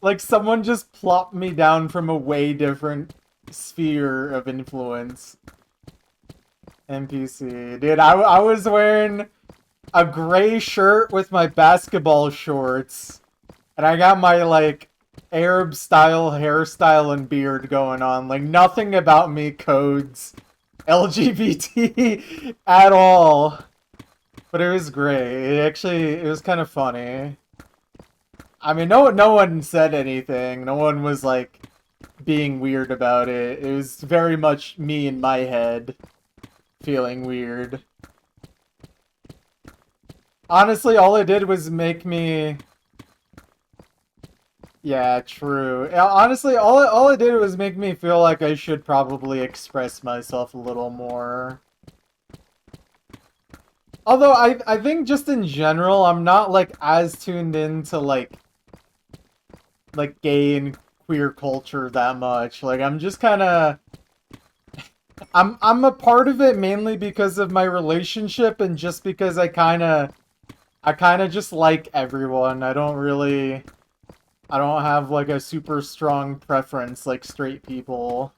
like, someone just plopped me down from a way different sphere of influence. NPC. Dude, I was wearing a gray shirt with my basketball shorts. And I got my, like, Arab style hairstyle and beard going on. Like, nothing about me codes LGBT at all. But it was great. It was kind of funny. I mean, no one said anything. No one was, like, being weird about it. It was very much me in my head feeling weird. Honestly, all it did was make me... Yeah, true. Honestly, all it did was make me feel like I should probably express myself a little more. Although I think just in general, I'm not like as tuned into like gay and queer culture that much. Like I'm just kind of I'm a part of it mainly because of my relationship and just because I kind of just like everyone. I don't have like a super strong preference like straight people.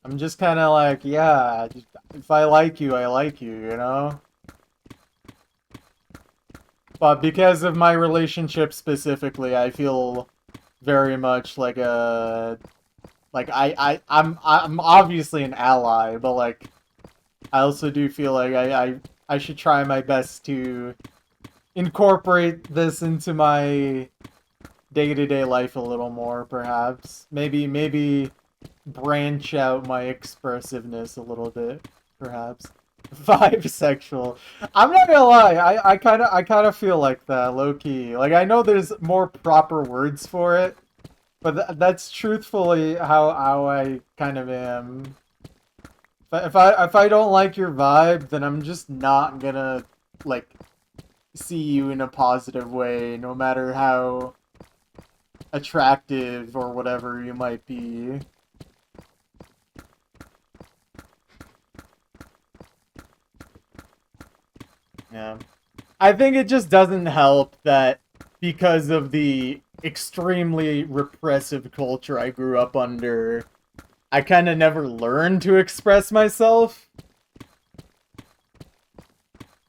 I'm just kind of like, yeah, if I like you, I like you, you know? But because of my relationship specifically, I feel very much like a like I'm obviously an ally, but like I also do feel like I should try my best to incorporate this into my day-to-day life a little more, perhaps. Maybe branch out my expressiveness a little bit, perhaps. Vibe sexual. I'm not gonna lie, I kind of feel like that, low key. Like I know there's more proper words for it, but that's truthfully how I kind of am. If I don't like your vibe, then I'm just not gonna like see you in a positive way, no matter how attractive or whatever you might be. Yeah. I think it just doesn't help that because of the extremely repressive culture I grew up under, I kind of never learned to express myself.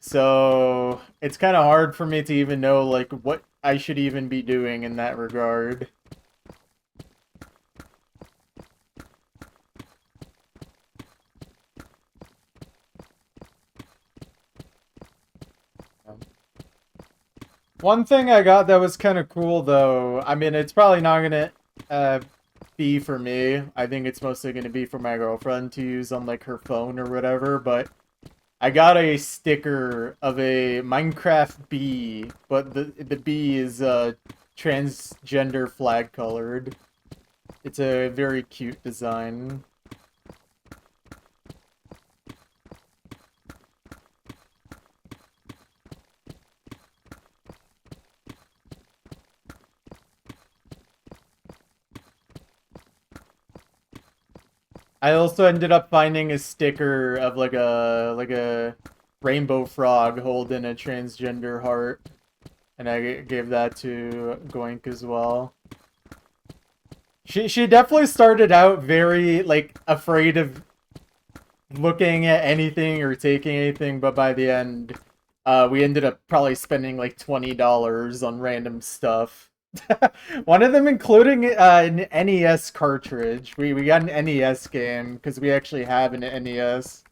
So it's kind of hard for me to even know like what I should even be doing in that regard. One thing I got that was kind of cool though, I mean, it's probably not gonna uh, be for me. I think it's mostly gonna be for my girlfriend to use on like her phone or whatever, but I got a sticker of a Minecraft bee, but the bee is transgender flag colored. It's a very cute design. I also ended up finding a sticker of like a rainbow frog holding a transgender heart, and I gave that to Goink as well. She definitely started out very like afraid of looking at anything or taking anything, but by the end, we ended up probably spending like $20 on random stuff. One of them including an NES cartridge. We got an NES game because we actually have an NES.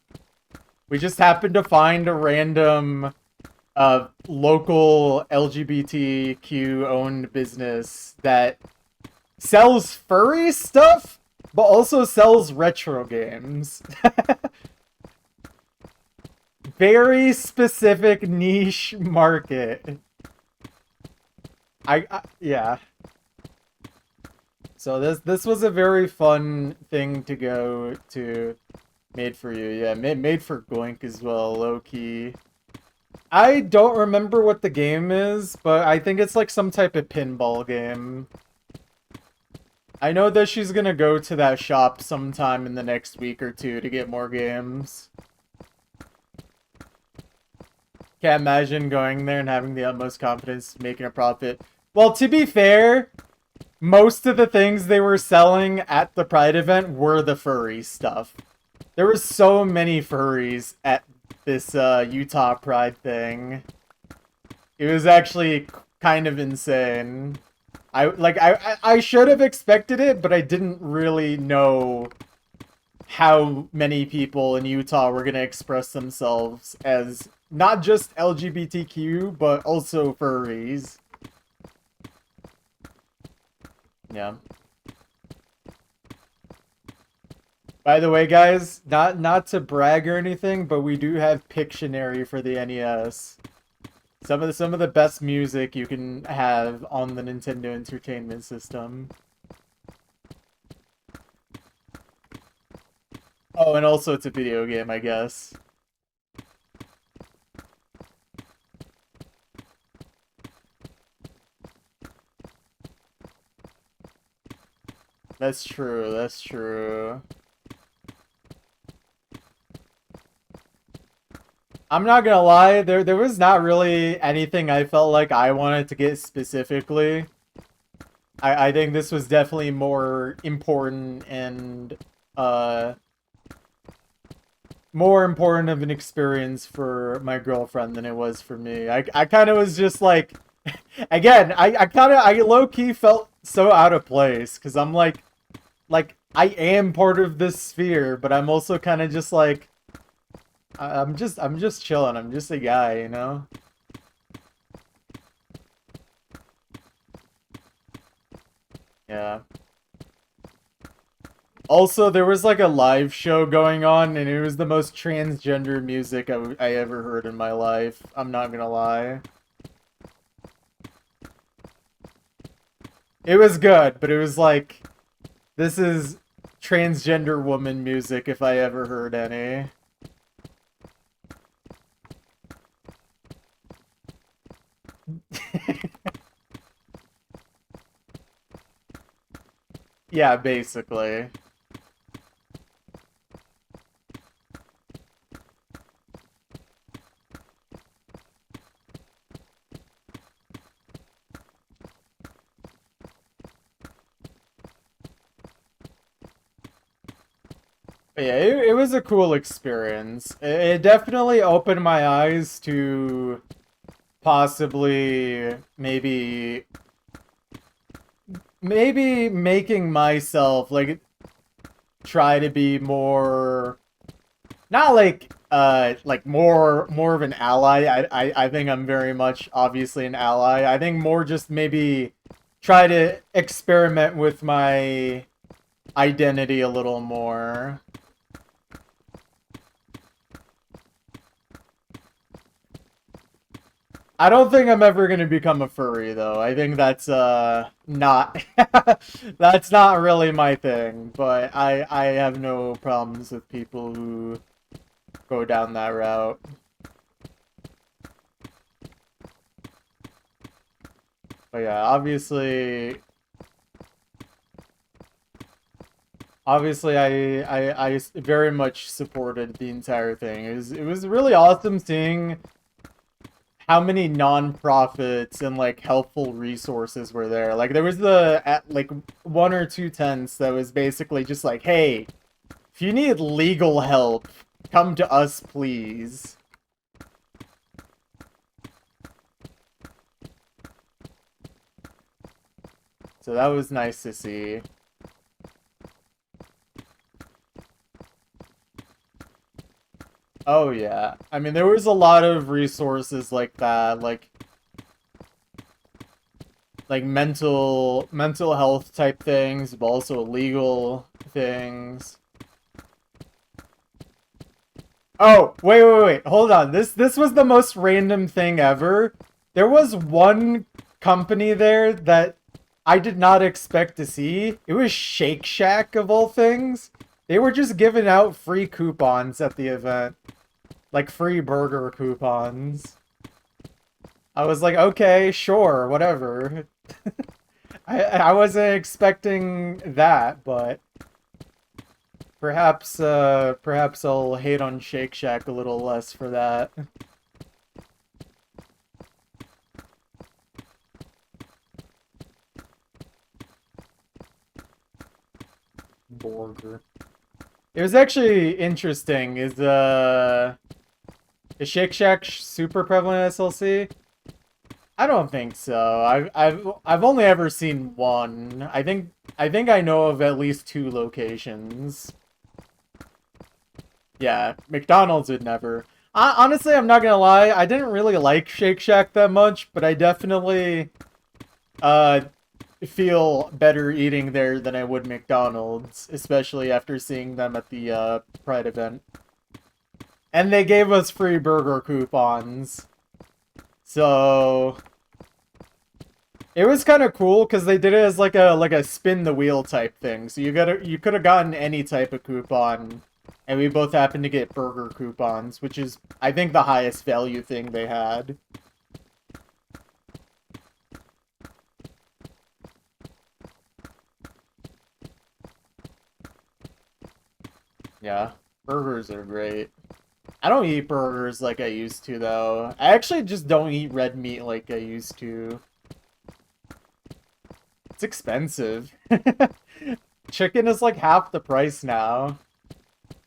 We just happened to find a random local LGBTQ owned business that sells furry stuff, but also sells retro games. Very specific niche market. Yeah. So this was a very fun thing to go to. Made for you, yeah. Made for Goink as well, low key. I don't remember what the game is, but I think it's like some type of pinball game. I know that she's gonna go to that shop sometime in the next week or two to get more games. Can't imagine going there and having the utmost confidence making a profit. Well, to be fair, most of the things they were selling at the Pride event were the furry stuff. There were so many furries at this Utah Pride thing. It was actually kind of insane. I should have expected it, but I didn't really know how many people in Utah were going to express themselves as not just LGBTQ, but also furries. Yeah. By the way, guys, not to brag or anything, but we do have Pictionary for the NES. Some of the best music you can have on the Nintendo Entertainment System. Oh, and also it's a video game, I guess. That's true, that's true. I'm not gonna lie, there was not really anything I felt like I wanted to get specifically. I think this was definitely more important and uh more important of an experience for my girlfriend than it was for me. I kind of was just like, again, I low-key felt so out of place because I'm like I am part of this sphere, but I'm also kind of just like I'm just chilling. I'm just a guy, you know? Yeah. Also, there was like a live show going on, and it was the most transgender music I ever heard in my life. I'm not gonna lie. It was good, but it was like, this is transgender woman music if I ever heard any. Yeah, basically. But yeah, it was a cool experience. It definitely opened my eyes to possibly maybe making myself like try to be more, not like more of an ally. I think I'm very much obviously an ally. I think more just maybe try to experiment with my identity a little more. I don't think I'm ever gonna become a furry though. I think that's not that's not really my thing, but I have no problems with people who go down that route. But yeah, obviously I very much supported the entire thing. It was really awesome seeing how many non-profits and like helpful resources were there. Like there was like one or two tents that was basically just like, hey, if you need legal help, come to us, please. So that was nice to see. Oh yeah. I mean, there was a lot of resources like that, like mental health type things, but also legal things. Oh, wait. Hold on. This was the most random thing ever. There was one company there that I did not expect to see. It was Shake Shack of all things. They were just giving out free coupons at the event. Like free burger coupons. I was like, okay, sure, whatever. I wasn't expecting that, but perhaps I'll hate on Shake Shack a little less for that. Burger. It was actually interesting. Is Shake Shack super prevalent in SLC? I don't think so. I've only ever seen one. I think I know of at least two locations. Yeah, McDonald's would never. Honestly, I'm not gonna lie. I didn't really like Shake Shack that much, but I definitely uh feel better eating there than I would McDonald's, especially after seeing them at the Pride event. And they gave us free burger coupons. So it was kind of cool because they did it as like a spin the wheel type thing. So you could have gotten any type of coupon, and we both happened to get burger coupons, which is I think the highest value thing they had. Yeah, burgers are great. I don't eat burgers like I used to, though. I actually just don't eat red meat like I used to. It's expensive. Chicken is like half the price now.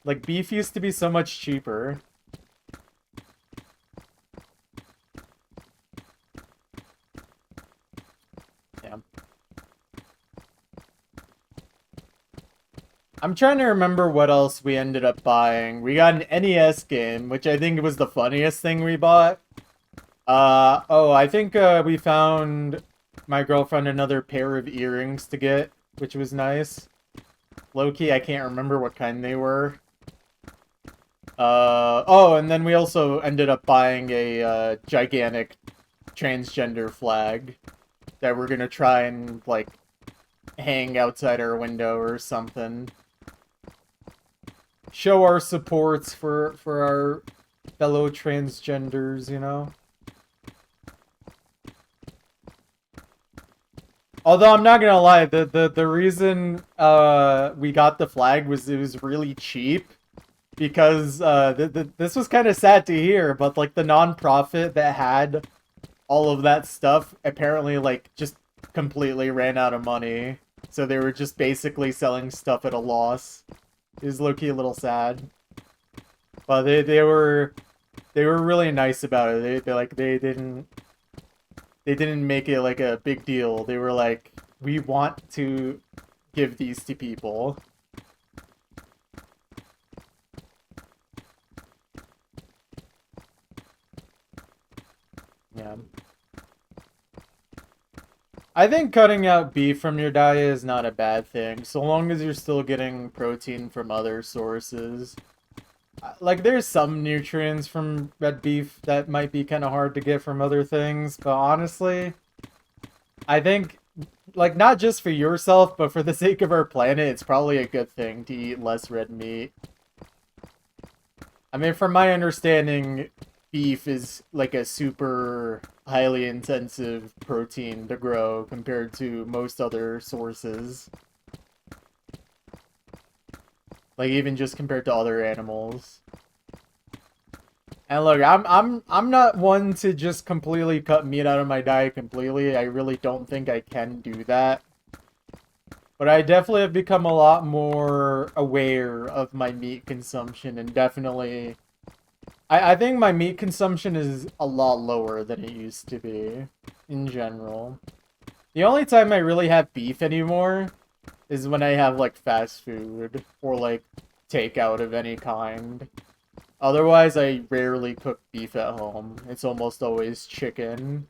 Like, beef used to be so much cheaper. Yeah. I'm trying to remember what else we ended up buying. We got an NES game, which I think was the funniest thing we bought. Oh, I think we found my girlfriend another pair of earrings to get, which was nice. Low-key, I can't remember what kind they were. Oh, and then we also ended up buying a gigantic transgender flag that we're gonna try and, like, hang outside our window or something. Show our supports for our fellow transgenders, you know? Although I'm not gonna lie, the reason we got the flag was it was really cheap. Because this was kind of sad to hear, but like the nonprofit that had all of that stuff apparently like just completely ran out of money. So they were just basically selling stuff at a loss. It was low-key a little sad. But they were really nice about it. They didn't make it like a big deal. They were like, we want to give these to people. Yeah. I think cutting out beef from your diet is not a bad thing, so long as you're still getting protein from other sources. Like, there's some nutrients from red beef that might be kind of hard to get from other things, but honestly, I think, like, not just for yourself, but for the sake of our planet, it's probably a good thing to eat less red meat. I mean, from my understanding, beef is like a super highly intensive protein to grow compared to most other sources. Like even just compared to other animals. And look, I'm not one to just completely cut meat out of my diet completely. I really don't think I can do that. But I definitely have become a lot more aware of my meat consumption and definitely I think my meat consumption is a lot lower than it used to be, in general. The only time I really have beef anymore is when I have, like, fast food, or, like, takeout of any kind. Otherwise, I rarely cook beef at home. It's almost always chicken.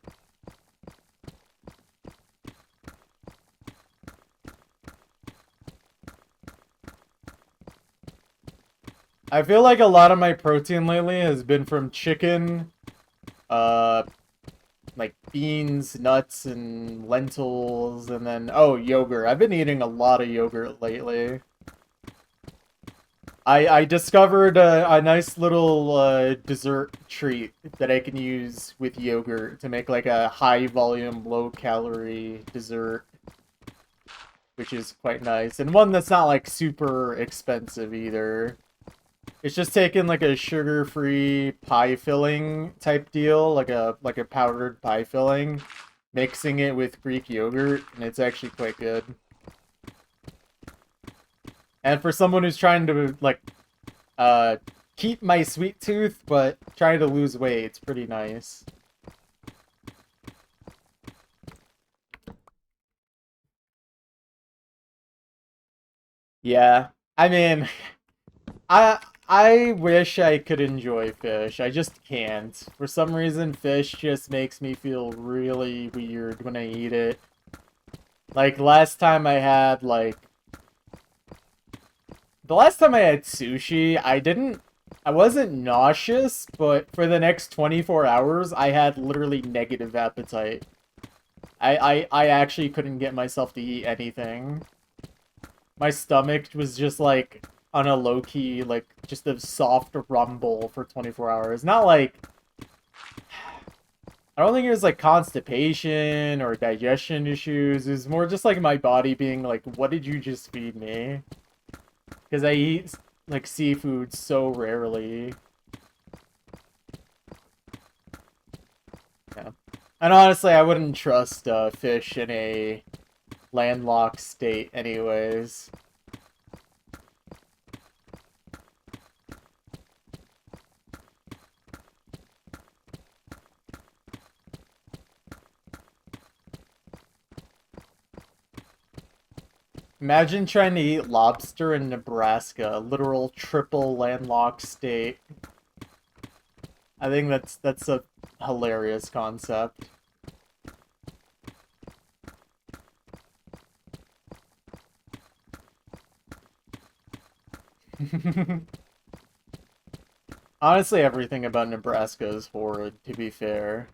I feel like a lot of my protein lately has been from chicken, uh, like beans, nuts, and lentils, and then, oh, yogurt. I've been eating a lot of yogurt lately. I discovered a nice little dessert treat that I can use with yogurt to make like a high volume, low calorie dessert, which is quite nice. And one that's not like super expensive either. It's just taking like a sugar-free pie filling type deal, like a powdered pie filling, mixing it with Greek yogurt, and it's actually quite good. And for someone who's trying to like keep my sweet tooth but trying to lose weight, it's pretty nice. Yeah. I mean, I wish I could enjoy fish. I just can't. For some reason, fish just makes me feel really weird when I eat it. Like, last time I had, like... The last time I had sushi, I wasn't nauseous, but for the next 24 hours, I had literally negative appetite. I actually couldn't get myself to eat anything. My stomach was just, like, on a low-key, like, just a soft rumble for 24 hours. Not like... I don't think it was, like, constipation or digestion issues. It was more just, like, my body being like, what did you just feed me? Because like seafood so rarely. Yeah. And honestly, I wouldn't trust fish in a landlocked state anyways. Imagine trying to eat lobster in Nebraska, a literal triple landlocked state. I think that's a hilarious concept. Honestly, everything about Nebraska is horrid, to be fair.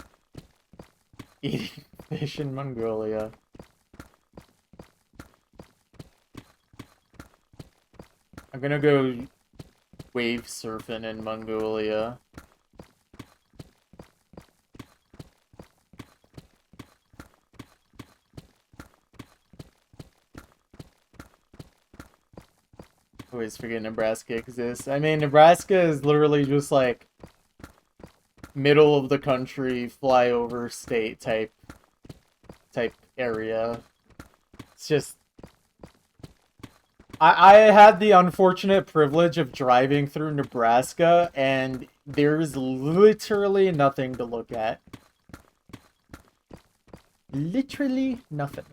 Eating fish in Mongolia. I'm gonna go wave surfing in Mongolia. Always forget Nebraska exists. I mean, Nebraska is literally just like middle of the country, flyover state type area. It's just I had the unfortunate privilege of driving through Nebraska, and there's literally nothing to look at. Literally nothing.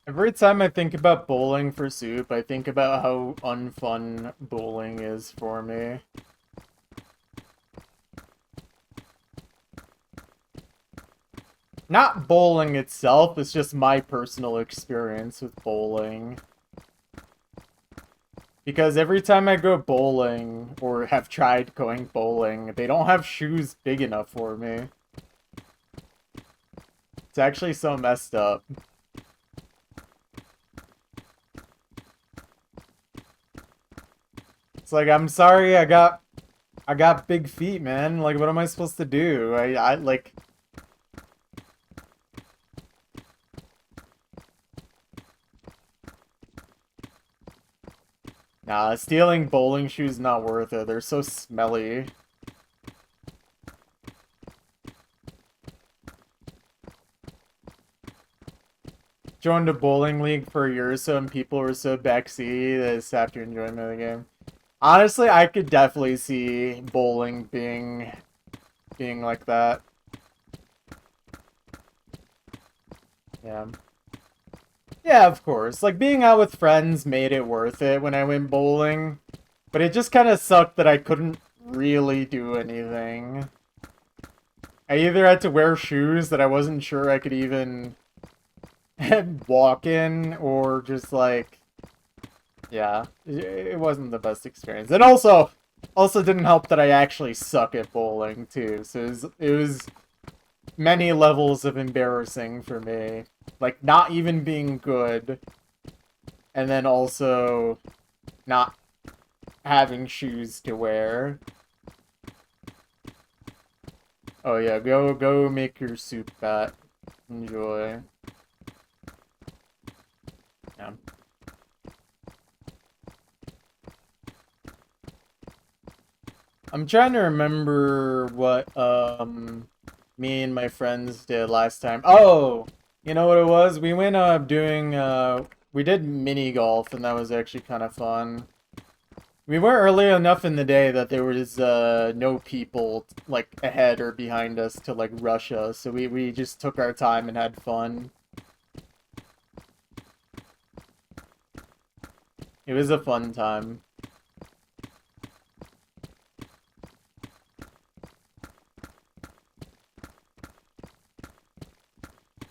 Every time I think about bowling for soup, I think about how unfun bowling is for me. Not bowling itself, it's just my personal experience with bowling. Because every time I go bowling, or have tried going bowling, they don't have shoes big enough for me. It's actually so messed up. It's like, I'm sorry, I got big feet, man. Like, what am I supposed to do? I like... Nah, stealing bowling shoes not worth it. They're so smelly. Joined a bowling league for a year or so, and people were so backseat that it sapped your enjoyment of the game. Honestly, I could definitely see bowling being like that. Yeah. Yeah, of course. Like, being out with friends made it worth it when I went bowling. But it just kind of sucked that I couldn't really do anything. I either had to wear shoes that I wasn't sure I could even walk in, or just like... Yeah, it wasn't the best experience. And also didn't help that I actually suck at bowling, too. So it was many levels of embarrassing for me. Like, not even being good, and then also not having shoes to wear. Oh yeah, go make your soup, Pat. Enjoy. Yeah. I'm trying to remember what me and my friends did last time. Oh, you know what it was? We went doing we did mini golf, and that was actually kind of fun. We were early enough in the day that there was no people like ahead or behind us to like rush us, so we just took our time and had fun. It was a fun time.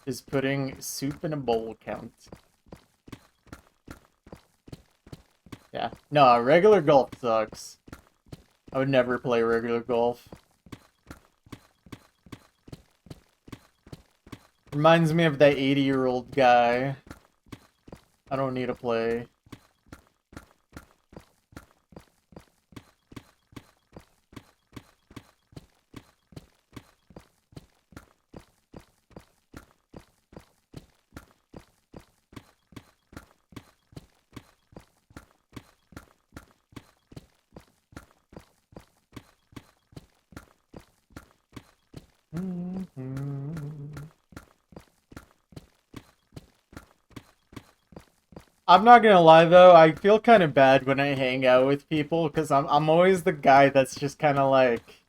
Is putting soup in a bowl count? Yeah. No, regular golf sucks. I would never play regular golf. Reminds me of that 80-year-old guy. I don't need to play. I'm not gonna lie though, I feel kind of bad when I hang out with people because I'm always the guy that's just kind of like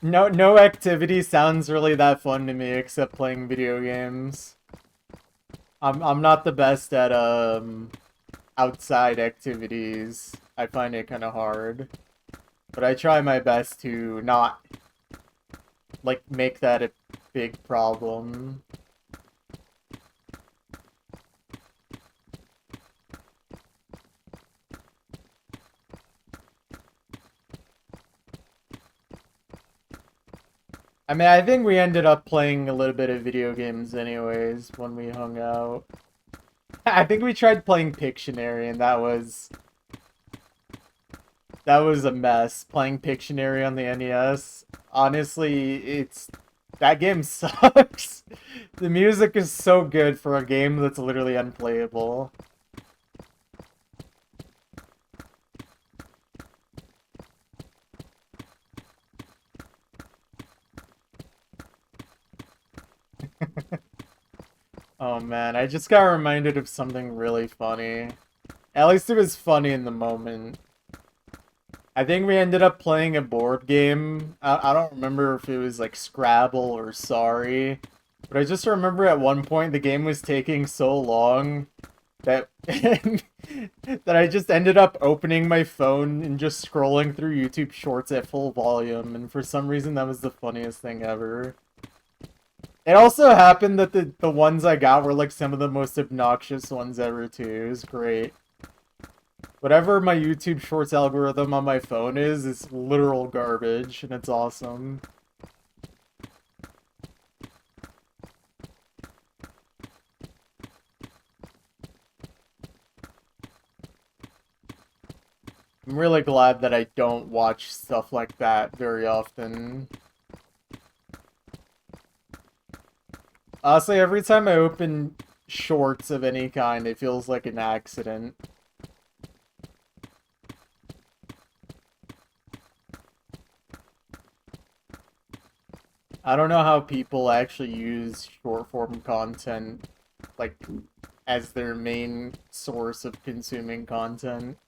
no activity sounds really that fun to me except playing video games. I'm not the best at outside activities. I find it kind of hard. But I try my best to not like make that a big problem. I mean, I think we ended up playing a little bit of video games anyways when we hung out. I think we tried playing Pictionary and that was a mess. Playing Pictionary on the NES. Honestly, that game sucks. The music is so good for a game that's literally unplayable. Oh man, I just got reminded of something really funny. At least it was funny in the moment. I think we ended up playing a board game. I don't remember if it was like Scrabble or Sorry. But I just remember at one point the game was taking so long that that I just ended up opening my phone and just scrolling through YouTube Shorts at full volume, and for some reason that was the funniest thing ever. It also happened that the ones I got were like some of the most obnoxious ones ever too. It was great. Whatever my YouTube Shorts algorithm on my phone is literal garbage, and it's awesome. I'm really glad that I don't watch stuff like that very often. Honestly, every time I open shorts of any kind, it feels like an accident. I don't know how people actually use short form content, like, as their main source of consuming content.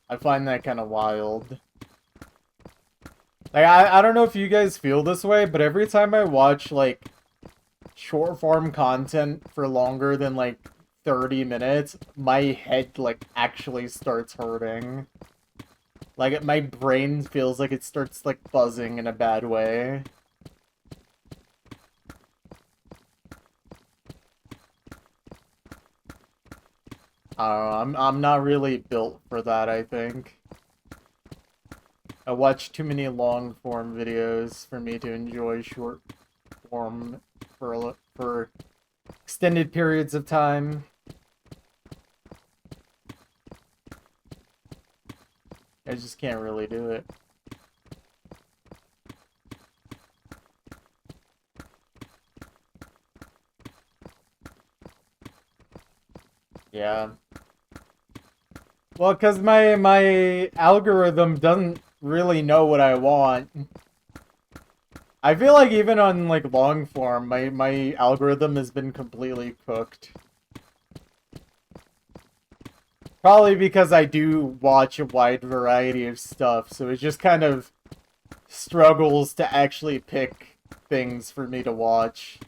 I find that kind of wild. Like, I don't know if you guys feel this way, but every time I watch, like, short form content for longer than, like, 30 minutes, my head, like, actually starts hurting. Like, my brain feels like it starts, like, buzzing in a bad way. I don't know, I'm not really built for that, I think. I watch too many long form videos for me to enjoy short form for extended periods of time. I just can't really do it. Yeah. Well, because my algorithm doesn't really know what I want. I feel like even on like long form, my algorithm has been completely cooked. Probably because I do watch a wide variety of stuff, so it just kind of struggles to actually pick things for me to watch.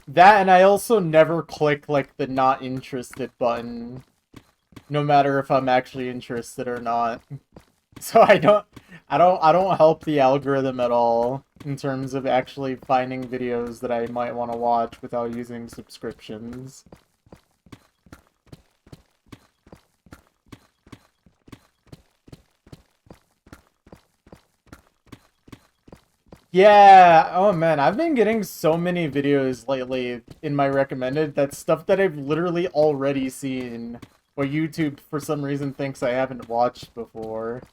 That, and I also never click, like, the not interested button, no matter if I'm actually interested or not. So I don't help the algorithm at all in terms of actually finding videos that I might want to watch without using subscriptions. Yeah, oh man, I've been getting so many videos lately in my recommended that's stuff that I've literally already seen, or YouTube for some reason thinks I haven't watched before.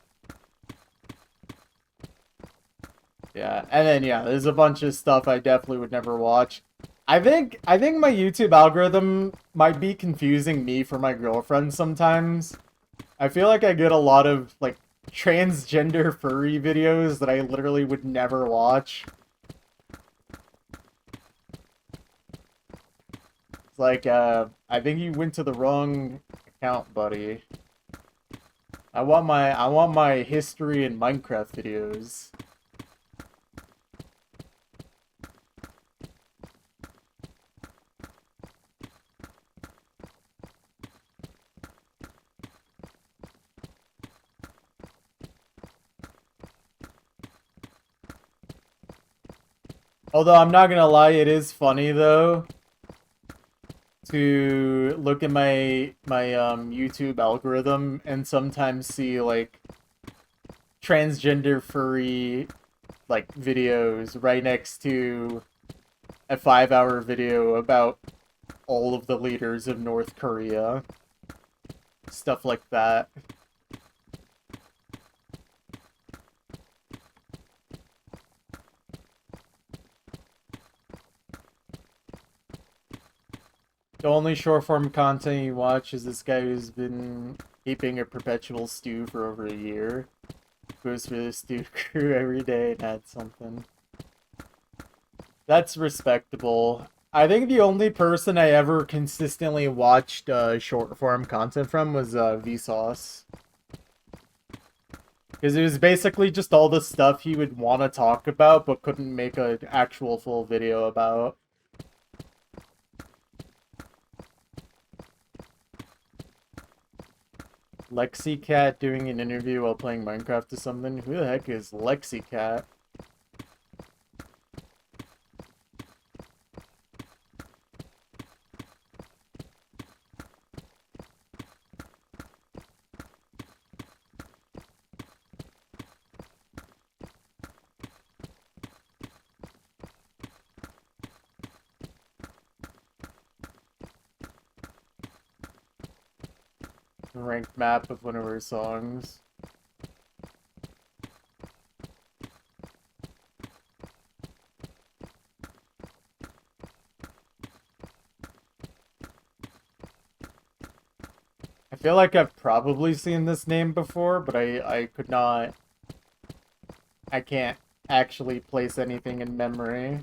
Yeah, and then yeah, there's a bunch of stuff I definitely would never watch. I think my YouTube algorithm might be confusing me for my girlfriend sometimes. I feel like I get a lot of like transgender furry videos that I literally would never watch. It's like I think you went to the wrong account, buddy. I want my history and Minecraft videos. Although I'm not gonna lie, it is funny though to look at my YouTube algorithm and sometimes see like transgender furry like videos right next to a 5-hour video about all of the leaders of North Korea. Stuff like that. The only short form content you watch is this guy who's been keeping a perpetual stew for over a year. Goes for the stew crew every day and adds something. That's respectable. I think the only person I ever consistently watched short form content from was Vsauce. Because it was basically just all the stuff he would want to talk about but couldn't make an actual full video about. LexiCat doing an interview while playing Minecraft or something? Who the heck is LexiCat? Ranked map of one of her songs. I feel like I've probably seen this name before, but I could not... I can't actually place anything in memory.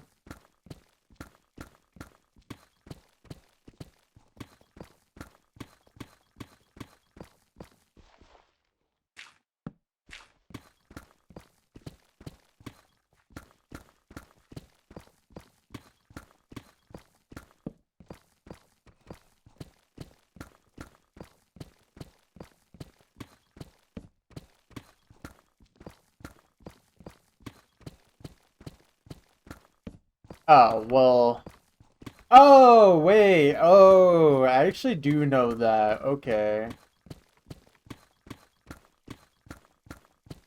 Oh, well... Oh, wait. Oh, I actually do know that. Okay.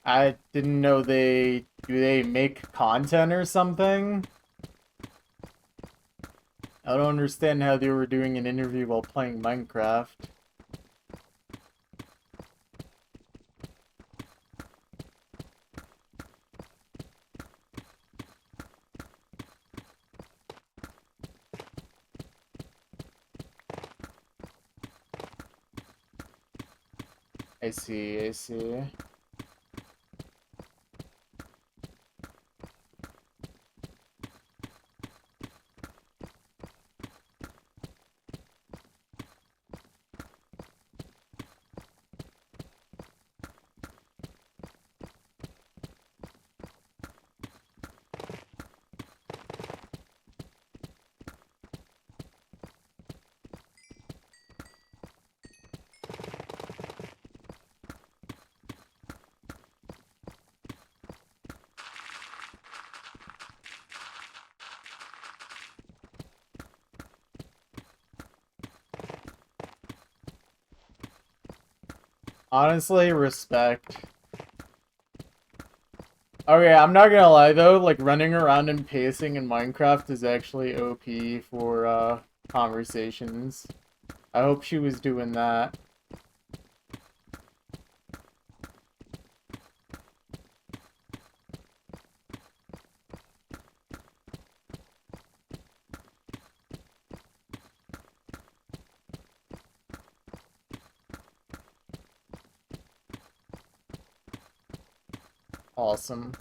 I didn't know they... Do they make content or something? I don't understand how they were doing an interview while playing Minecraft. I see, I see. Honestly, respect. Okay, I'm not gonna lie though, like running around and pacing in Minecraft is actually OP for conversations. I hope she was doing that. Awesome.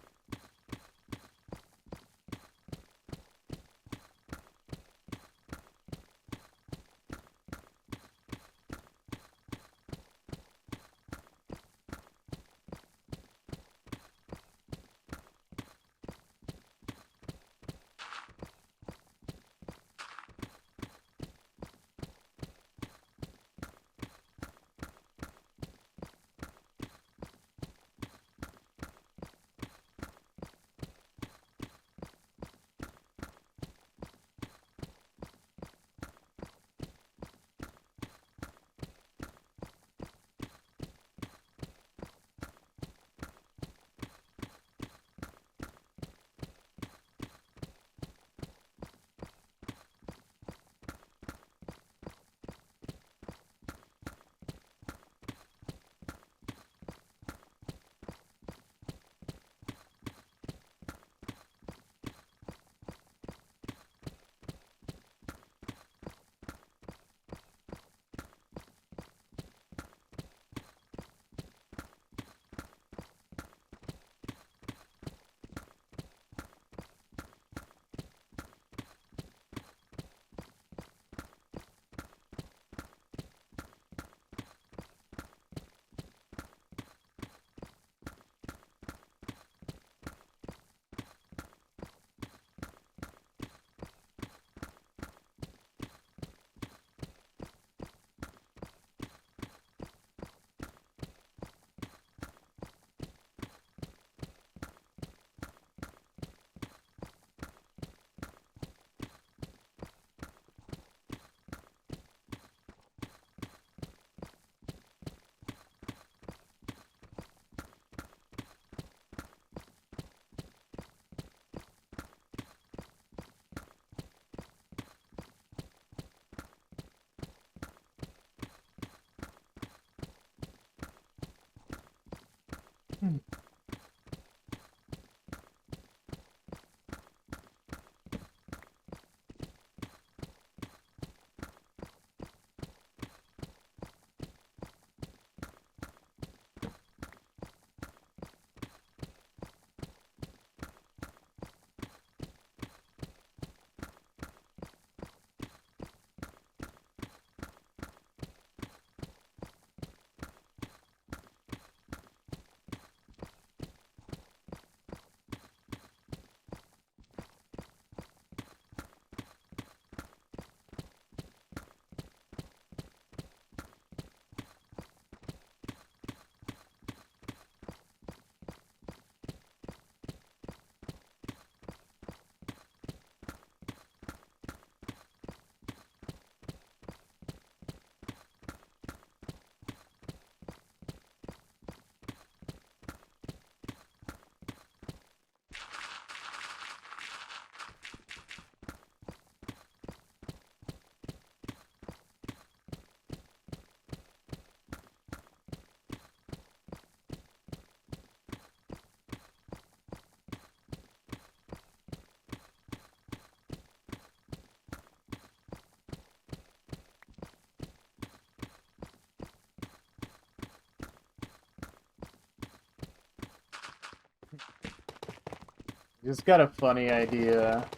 Just got a funny idea.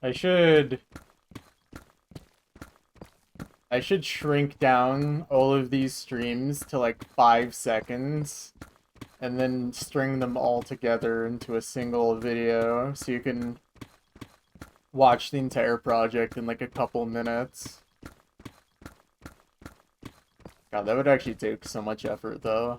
I should shrink down all of these streams to like 5 seconds and then string them all together into a single video so you can watch the entire project in like a couple minutes. God, that would actually take so much effort though.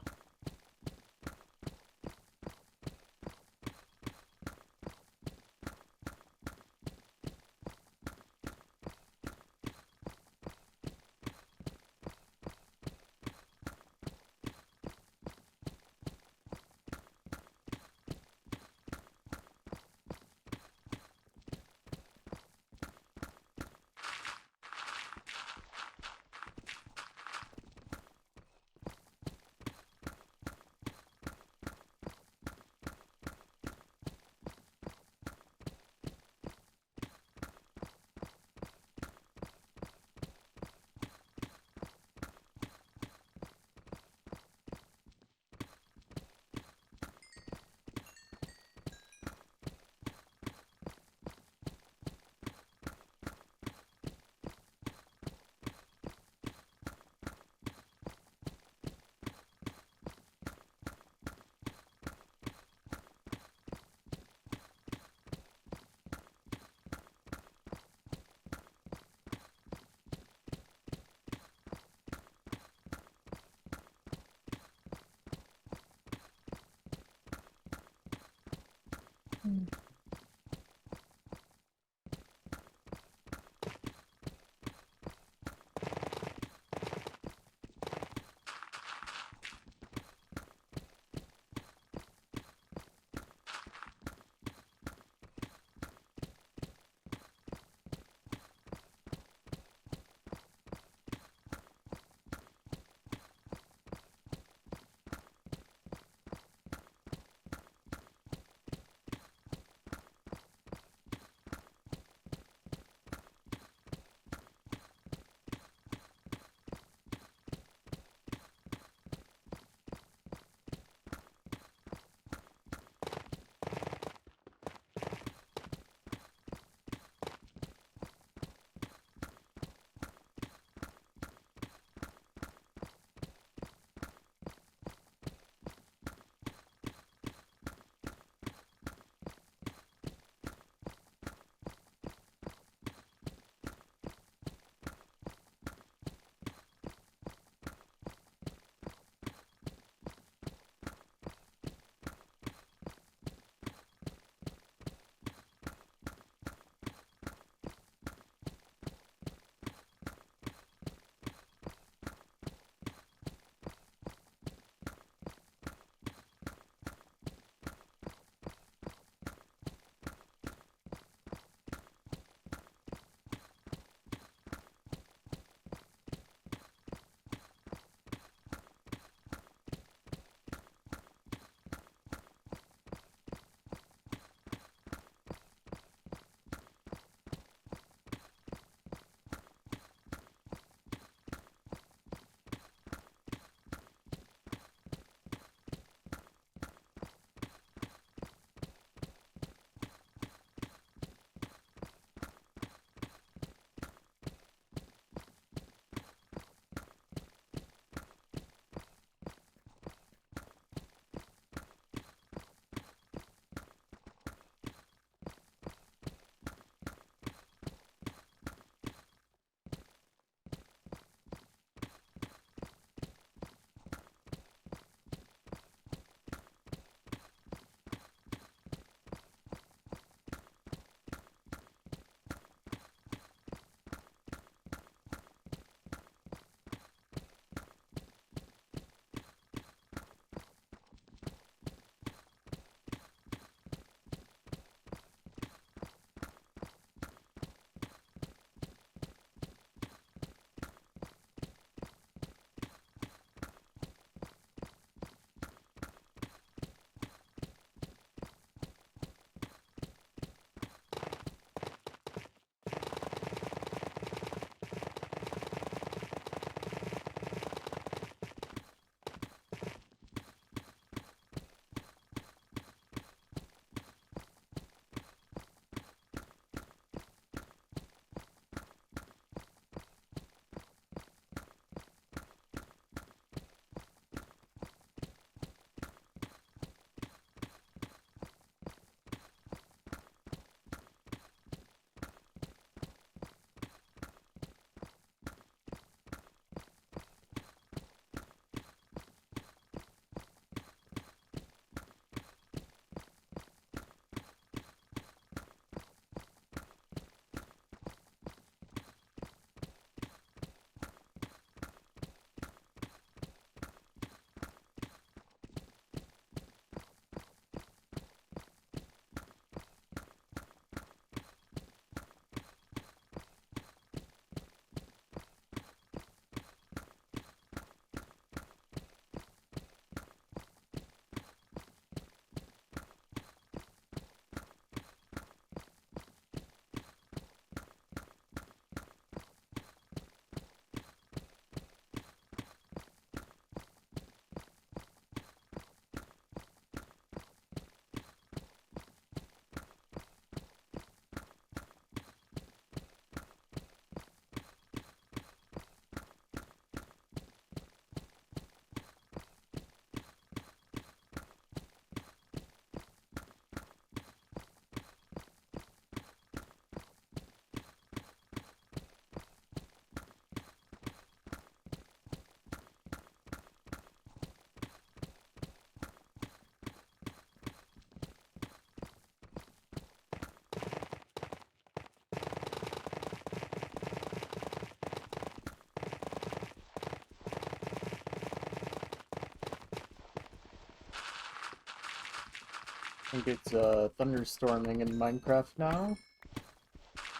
I think it's thunderstorming in Minecraft now.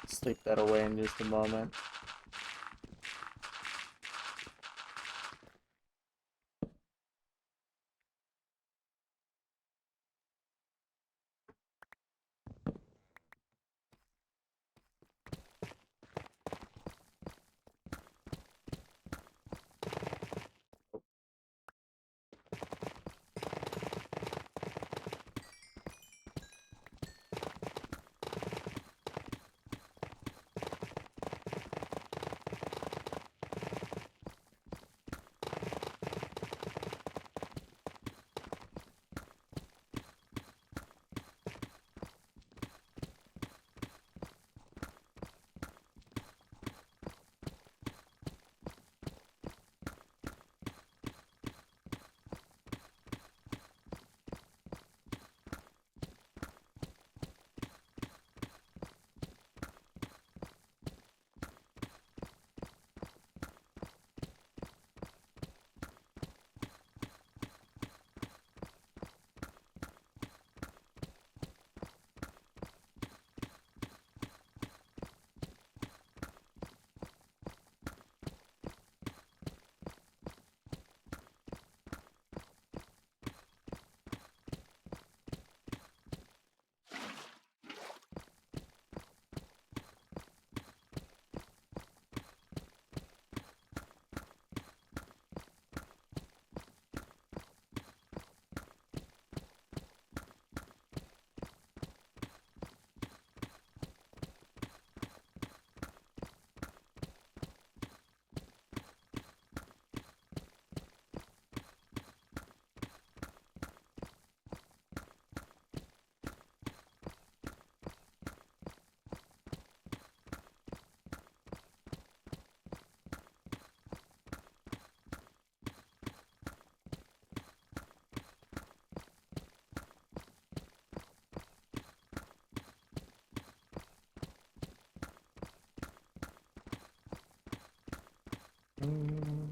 Sleep that away in just a moment. Mm.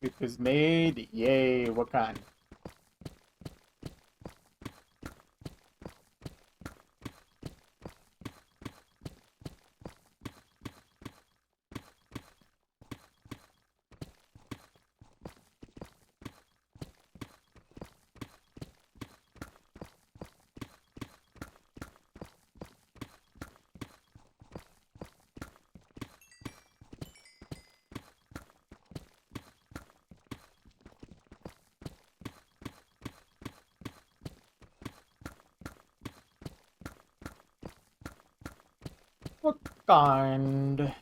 Soup is made. Yay, what kind? What kind?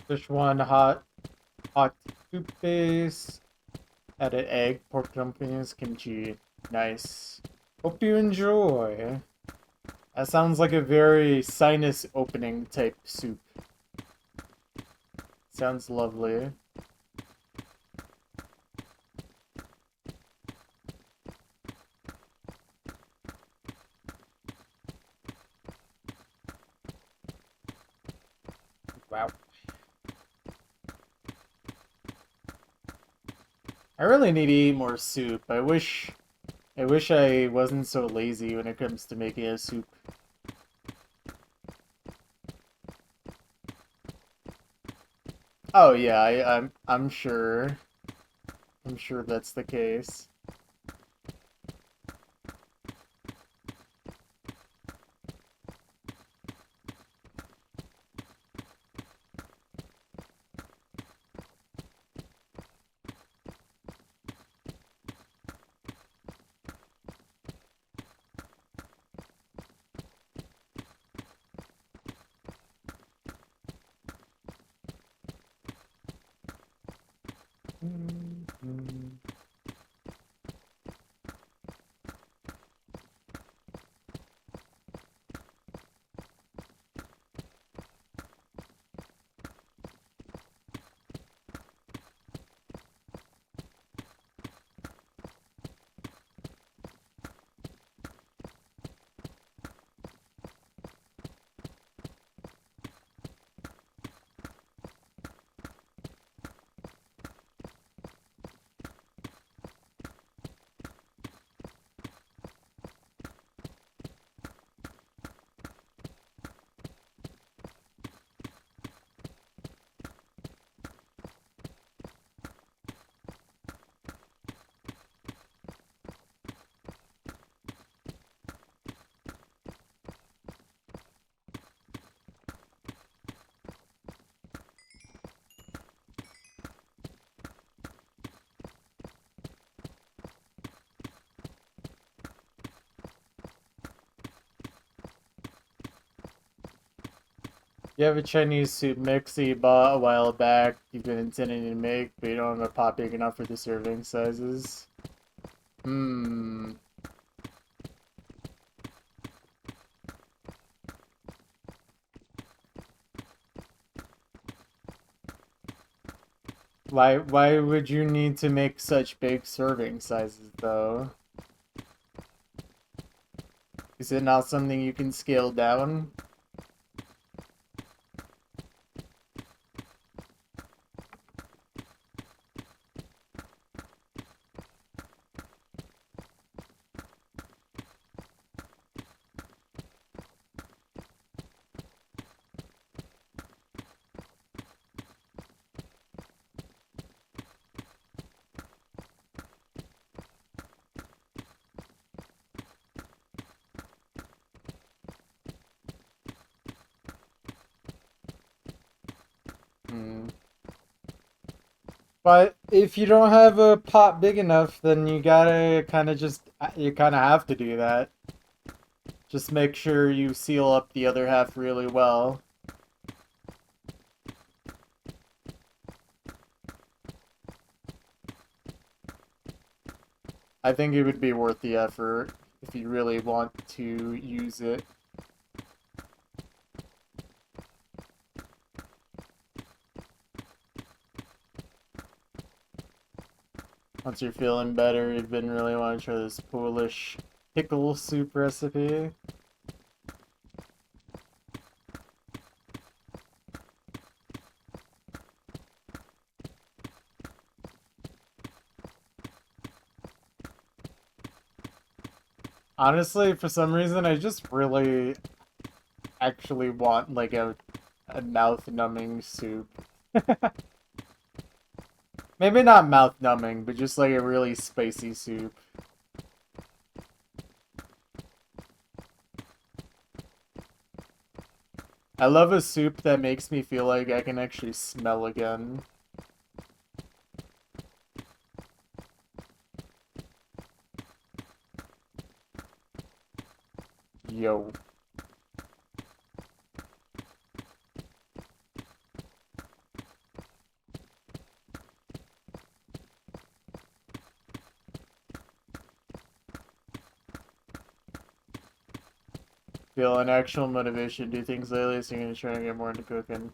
Sichuan hot soup base. Added egg, pork dumplings, kimchi. Nice. Hope you enjoy. That sounds like a very sinus opening type soup. Sounds lovely. Wow. I really need to eat more soup. I wish I wasn't so lazy when it comes to making a soup. Oh yeah, I'm sure. I'm sure that's the case. Mhm. You have a Chinese soup mix that you bought a while back, you've been intending to make, but you don't have a pot big enough for the serving sizes. Hmm. Why would you need to make such big serving sizes though? Is it not something you can scale down? Hmm. But if you don't have a pot big enough, then you gotta kind of just, you kind of have to do that. Just make sure you seal up the other half really well. I think it would be worth the effort if you really want to use it. Once you're feeling better, you've been really want to try this Polish pickle soup recipe. Honestly, for some reason, I just really actually want like a mouth-numbing soup. Maybe not mouth-numbing, but just like a really spicy soup. I love a soup that makes me feel like I can actually smell again. Yo. Feel an actual motivation to do things lately, so you're gonna try and get more into cooking.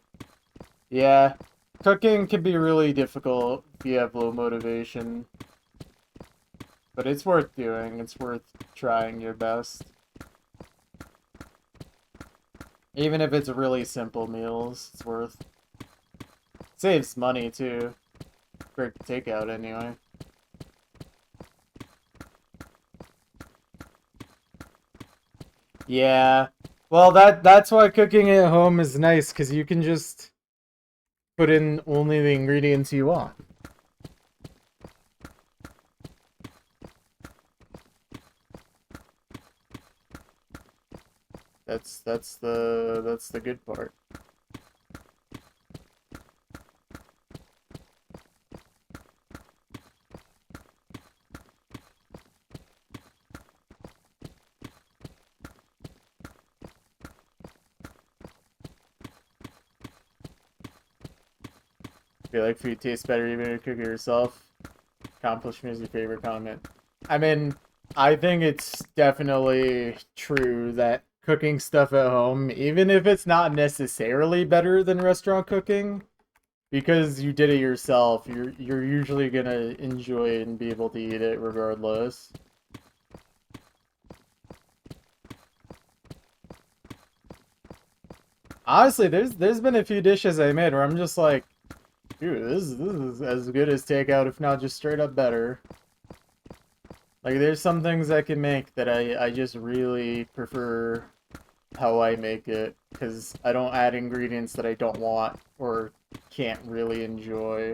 Yeah, cooking can be really difficult if you have low motivation. But it's worth doing, it's worth trying your best. Even if it's really simple meals, it's worth. Saves money too. For takeout anyway. Yeah. Well, that's why cooking at home is nice, because you can just put in only the ingredients you want. That's the good part. Feel like food tastes better even if you cook it yourself. Accomplishment is your favorite comment. I mean, I think it's definitely true that cooking stuff at home, even if it's not necessarily better than restaurant cooking, because you did it yourself, you're usually gonna enjoy it and be able to eat it regardless. Honestly, there's been a few dishes I made where I'm just like, dude, this is as good as takeout, if not just straight up better. Like, there's some things I can make that I just really prefer how I make it, because I don't add ingredients that I don't want or can't really enjoy.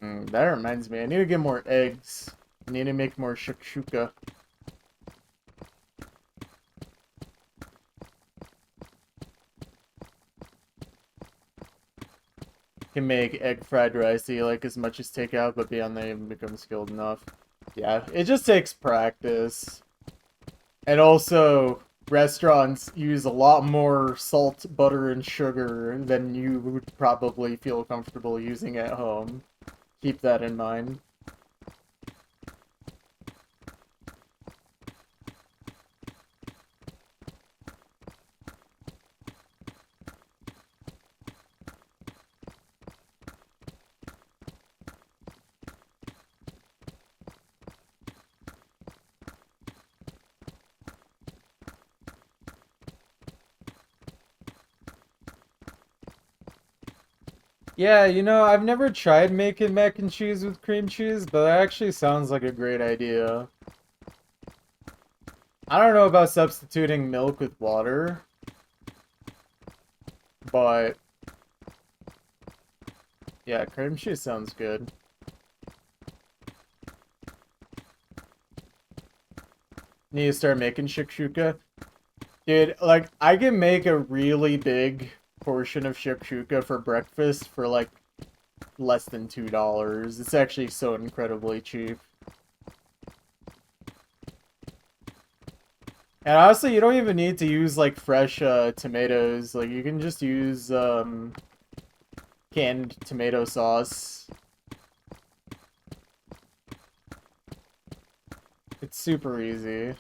That reminds me, I need to get more eggs. I need to make more shakshuka. Can make egg fried rice that you like as much as takeout, but beyond that, even become skilled enough. Yeah, it just takes practice. And also, restaurants use a lot more salt, butter, and sugar than you would probably feel comfortable using at home. Keep that in mind. Yeah, you know, I've never tried making mac and cheese with cream cheese, but that actually sounds like a great idea. I don't know about substituting milk with water, but Yeah, cream cheese sounds good. Need to start making shakshuka. Dude, like, I can make a really big portion of shakshuka for breakfast for, like, less than $2. It's actually so incredibly cheap. And honestly, you don't even need to use, like, fresh, tomatoes. Like, you can just use, canned tomato sauce. It's super easy.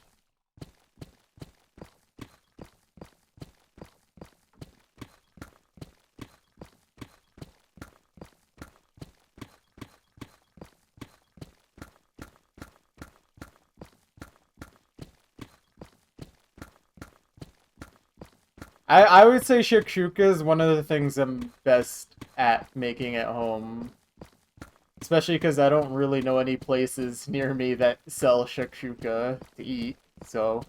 I would say shakshuka is one of the things I'm best at making at home. Especially because I don't really know any places near me that sell shakshuka to eat. So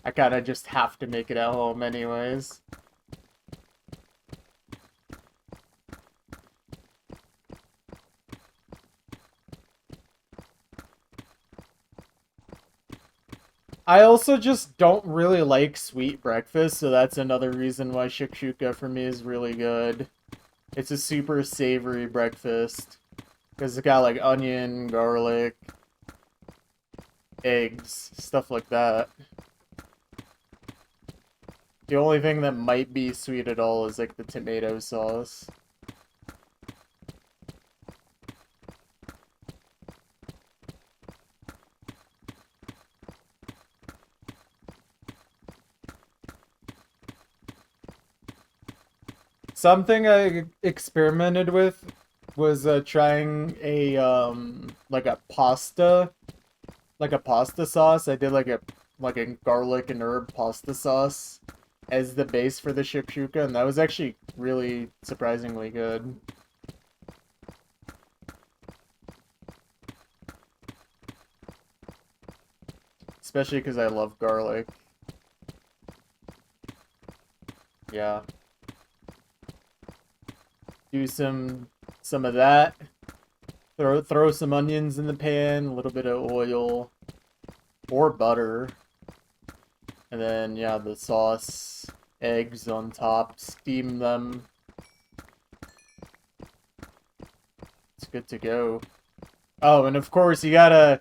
I kind of just have to make it at home anyways. I also just don't really like sweet breakfast, so that's another reason why shakshuka for me is really good. It's a super savory breakfast. Because it's got like onion, garlic, eggs, stuff like that. The only thing that might be sweet at all is like the tomato sauce. Something I experimented with was trying a like a pasta sauce. I did like a garlic and herb pasta sauce as the base for the shakshuka, and that was actually really surprisingly good. Especially because I love garlic. Yeah. Do some of that. Throw some onions in the pan, a little bit of oil or butter. And then yeah, the sauce, eggs on top, steam them. It's good to go. Oh, and of course you gotta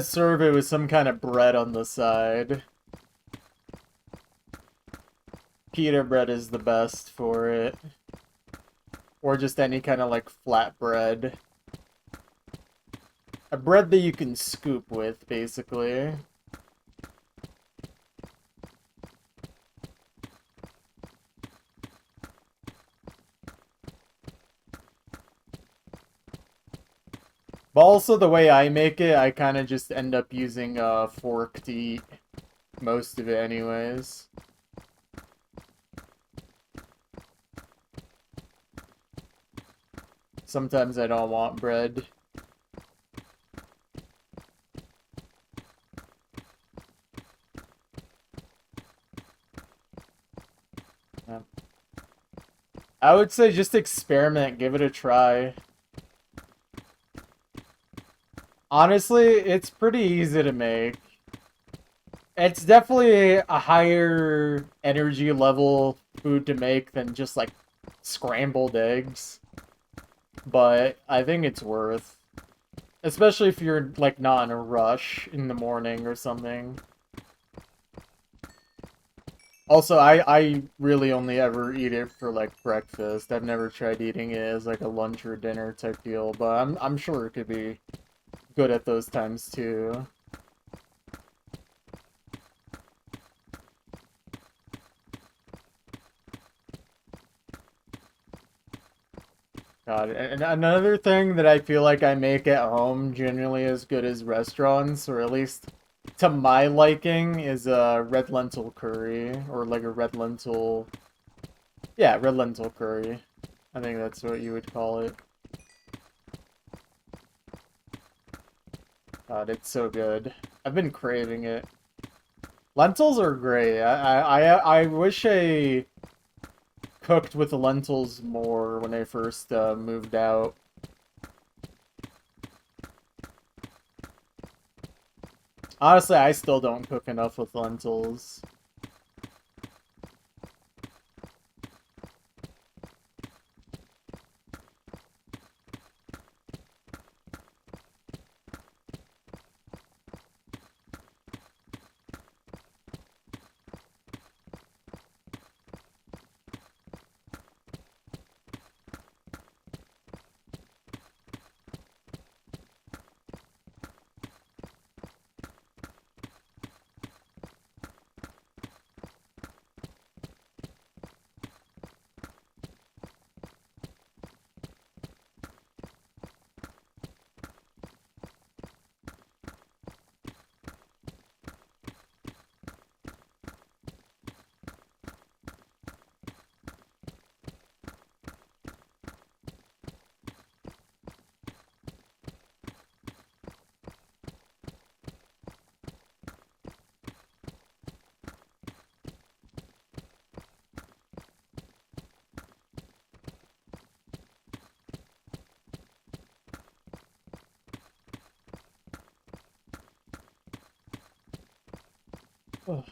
serve it with some kind of bread on the side. Pita bread is the best for it. Or just any kind of like flat bread. A bread that you can scoop with, basically. But also the way I make it, I kind of just end up using a fork to eat most of it anyways. Sometimes I don't want bread. Yeah. I would say just experiment, give it a try. Honestly, it's pretty easy to make. It's definitely a higher energy level food to make than just like scrambled eggs. But I think it's worth. Especially if you're like not in a rush in the morning or something. Also, I really only ever eat it for like breakfast. I've never tried eating it as like a lunch or dinner type deal, but I'm sure it could be good at those times too. God, and another thing that I feel like I make at home generally as good as restaurants, or at least to my liking, is a red lentil curry, or like a red lentil, yeah, red lentil curry. I think that's what you would call it. God, it's so good. I've been craving it. Lentils are great. I wish I cooked with lentils more when I first moved out. Honestly, I still don't cook enough with lentils. Ugh.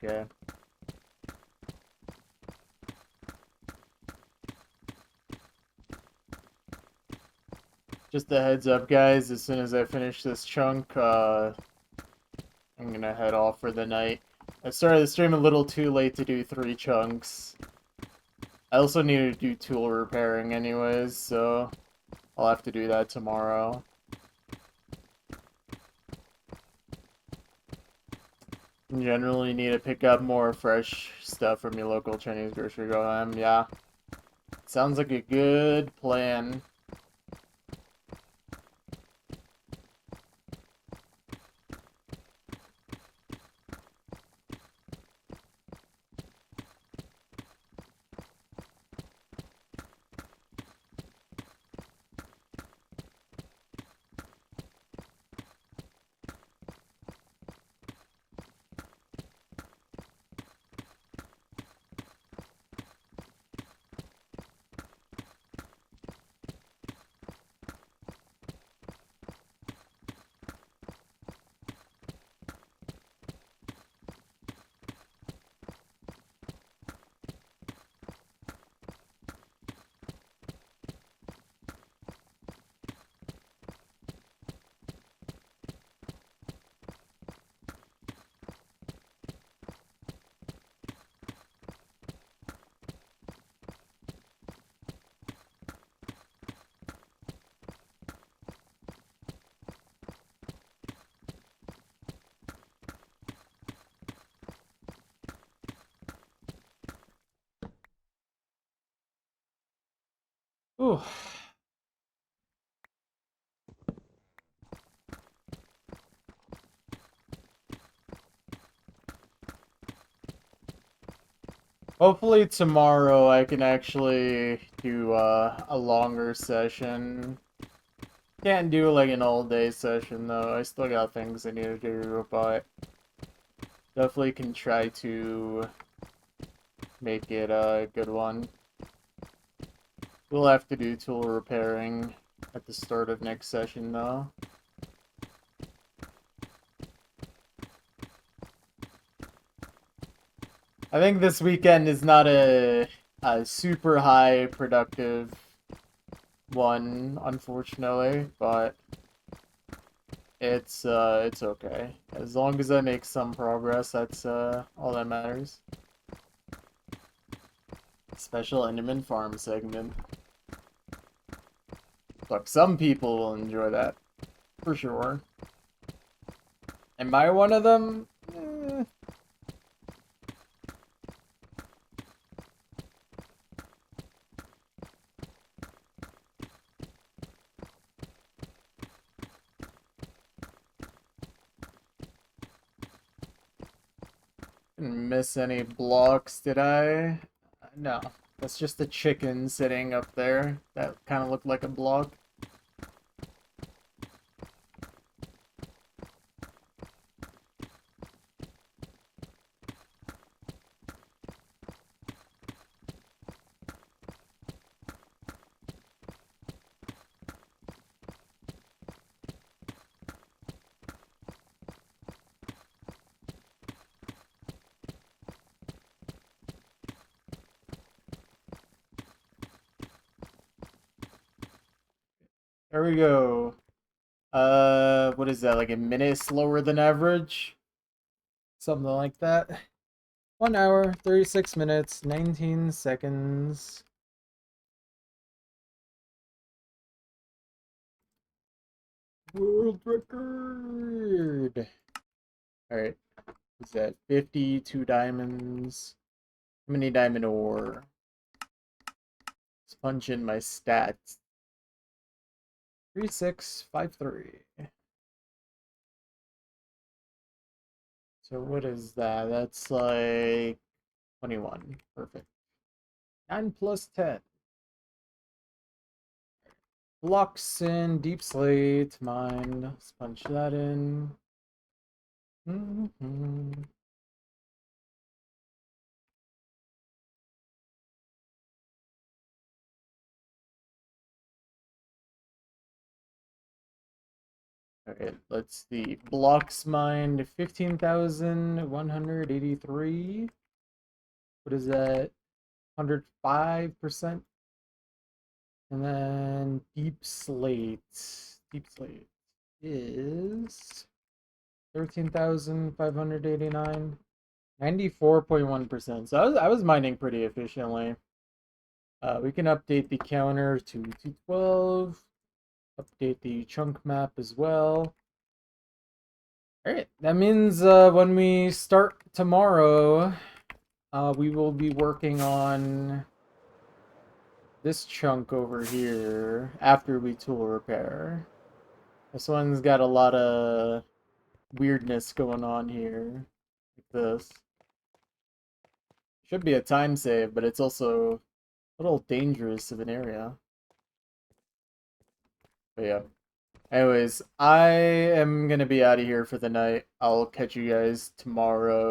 Okay. Just a heads up, guys, as soon as I finish this chunk, I'm gonna head off for the night. I started the stream a little too late to do 3 chunks. I also need to do tool repairing anyways, so I'll have to do that tomorrow. You generally need to pick up more fresh stuff from your local Chinese grocery. Go, yeah. Sounds like a good plan. Ooh. Hopefully tomorrow I can actually do a longer session. Can't do like an all-day session though. I still got things I need to do, but definitely can try to make it a good one. We'll have to do tool repairing at the start of next session though. I think this weekend is not a super high productive one, unfortunately, but it's okay. As long as I make some progress, that's all that matters. Special Enderman Farm segment. Look, some people will enjoy that. For sure. Am I one of them? Didn't miss any blocks, did I? No. That's just a chicken sitting up there. That kind of looked like a block. There we go. What is that? Like a minute slower than average? Something like that. 1 hour, 36 minutes, 19 seconds. World record! Alright. What's that? 52 diamonds. How many diamond ore? Let's punch in my stats. 3653. So what is that? That's like 21. Perfect. 9 plus 10. Blocks in deep slate mine. Let's punch that in. Alright, let's see. Blocks mined 15,183. What is that? 105%. And then deep slate. Deep slate is 13,589. 94.1%. So I was mining pretty efficiently. We can update the counter to 212. Update the chunk map as well. Alright, that means when we start tomorrow, we will be working on this chunk over here after we tool repair. This one's got a lot of weirdness going on here. Like this. Should be a time save, but it's also a little dangerous of an area. But yeah. Anyways, I am gonna be out of here for the night. I'll catch you guys tomorrow.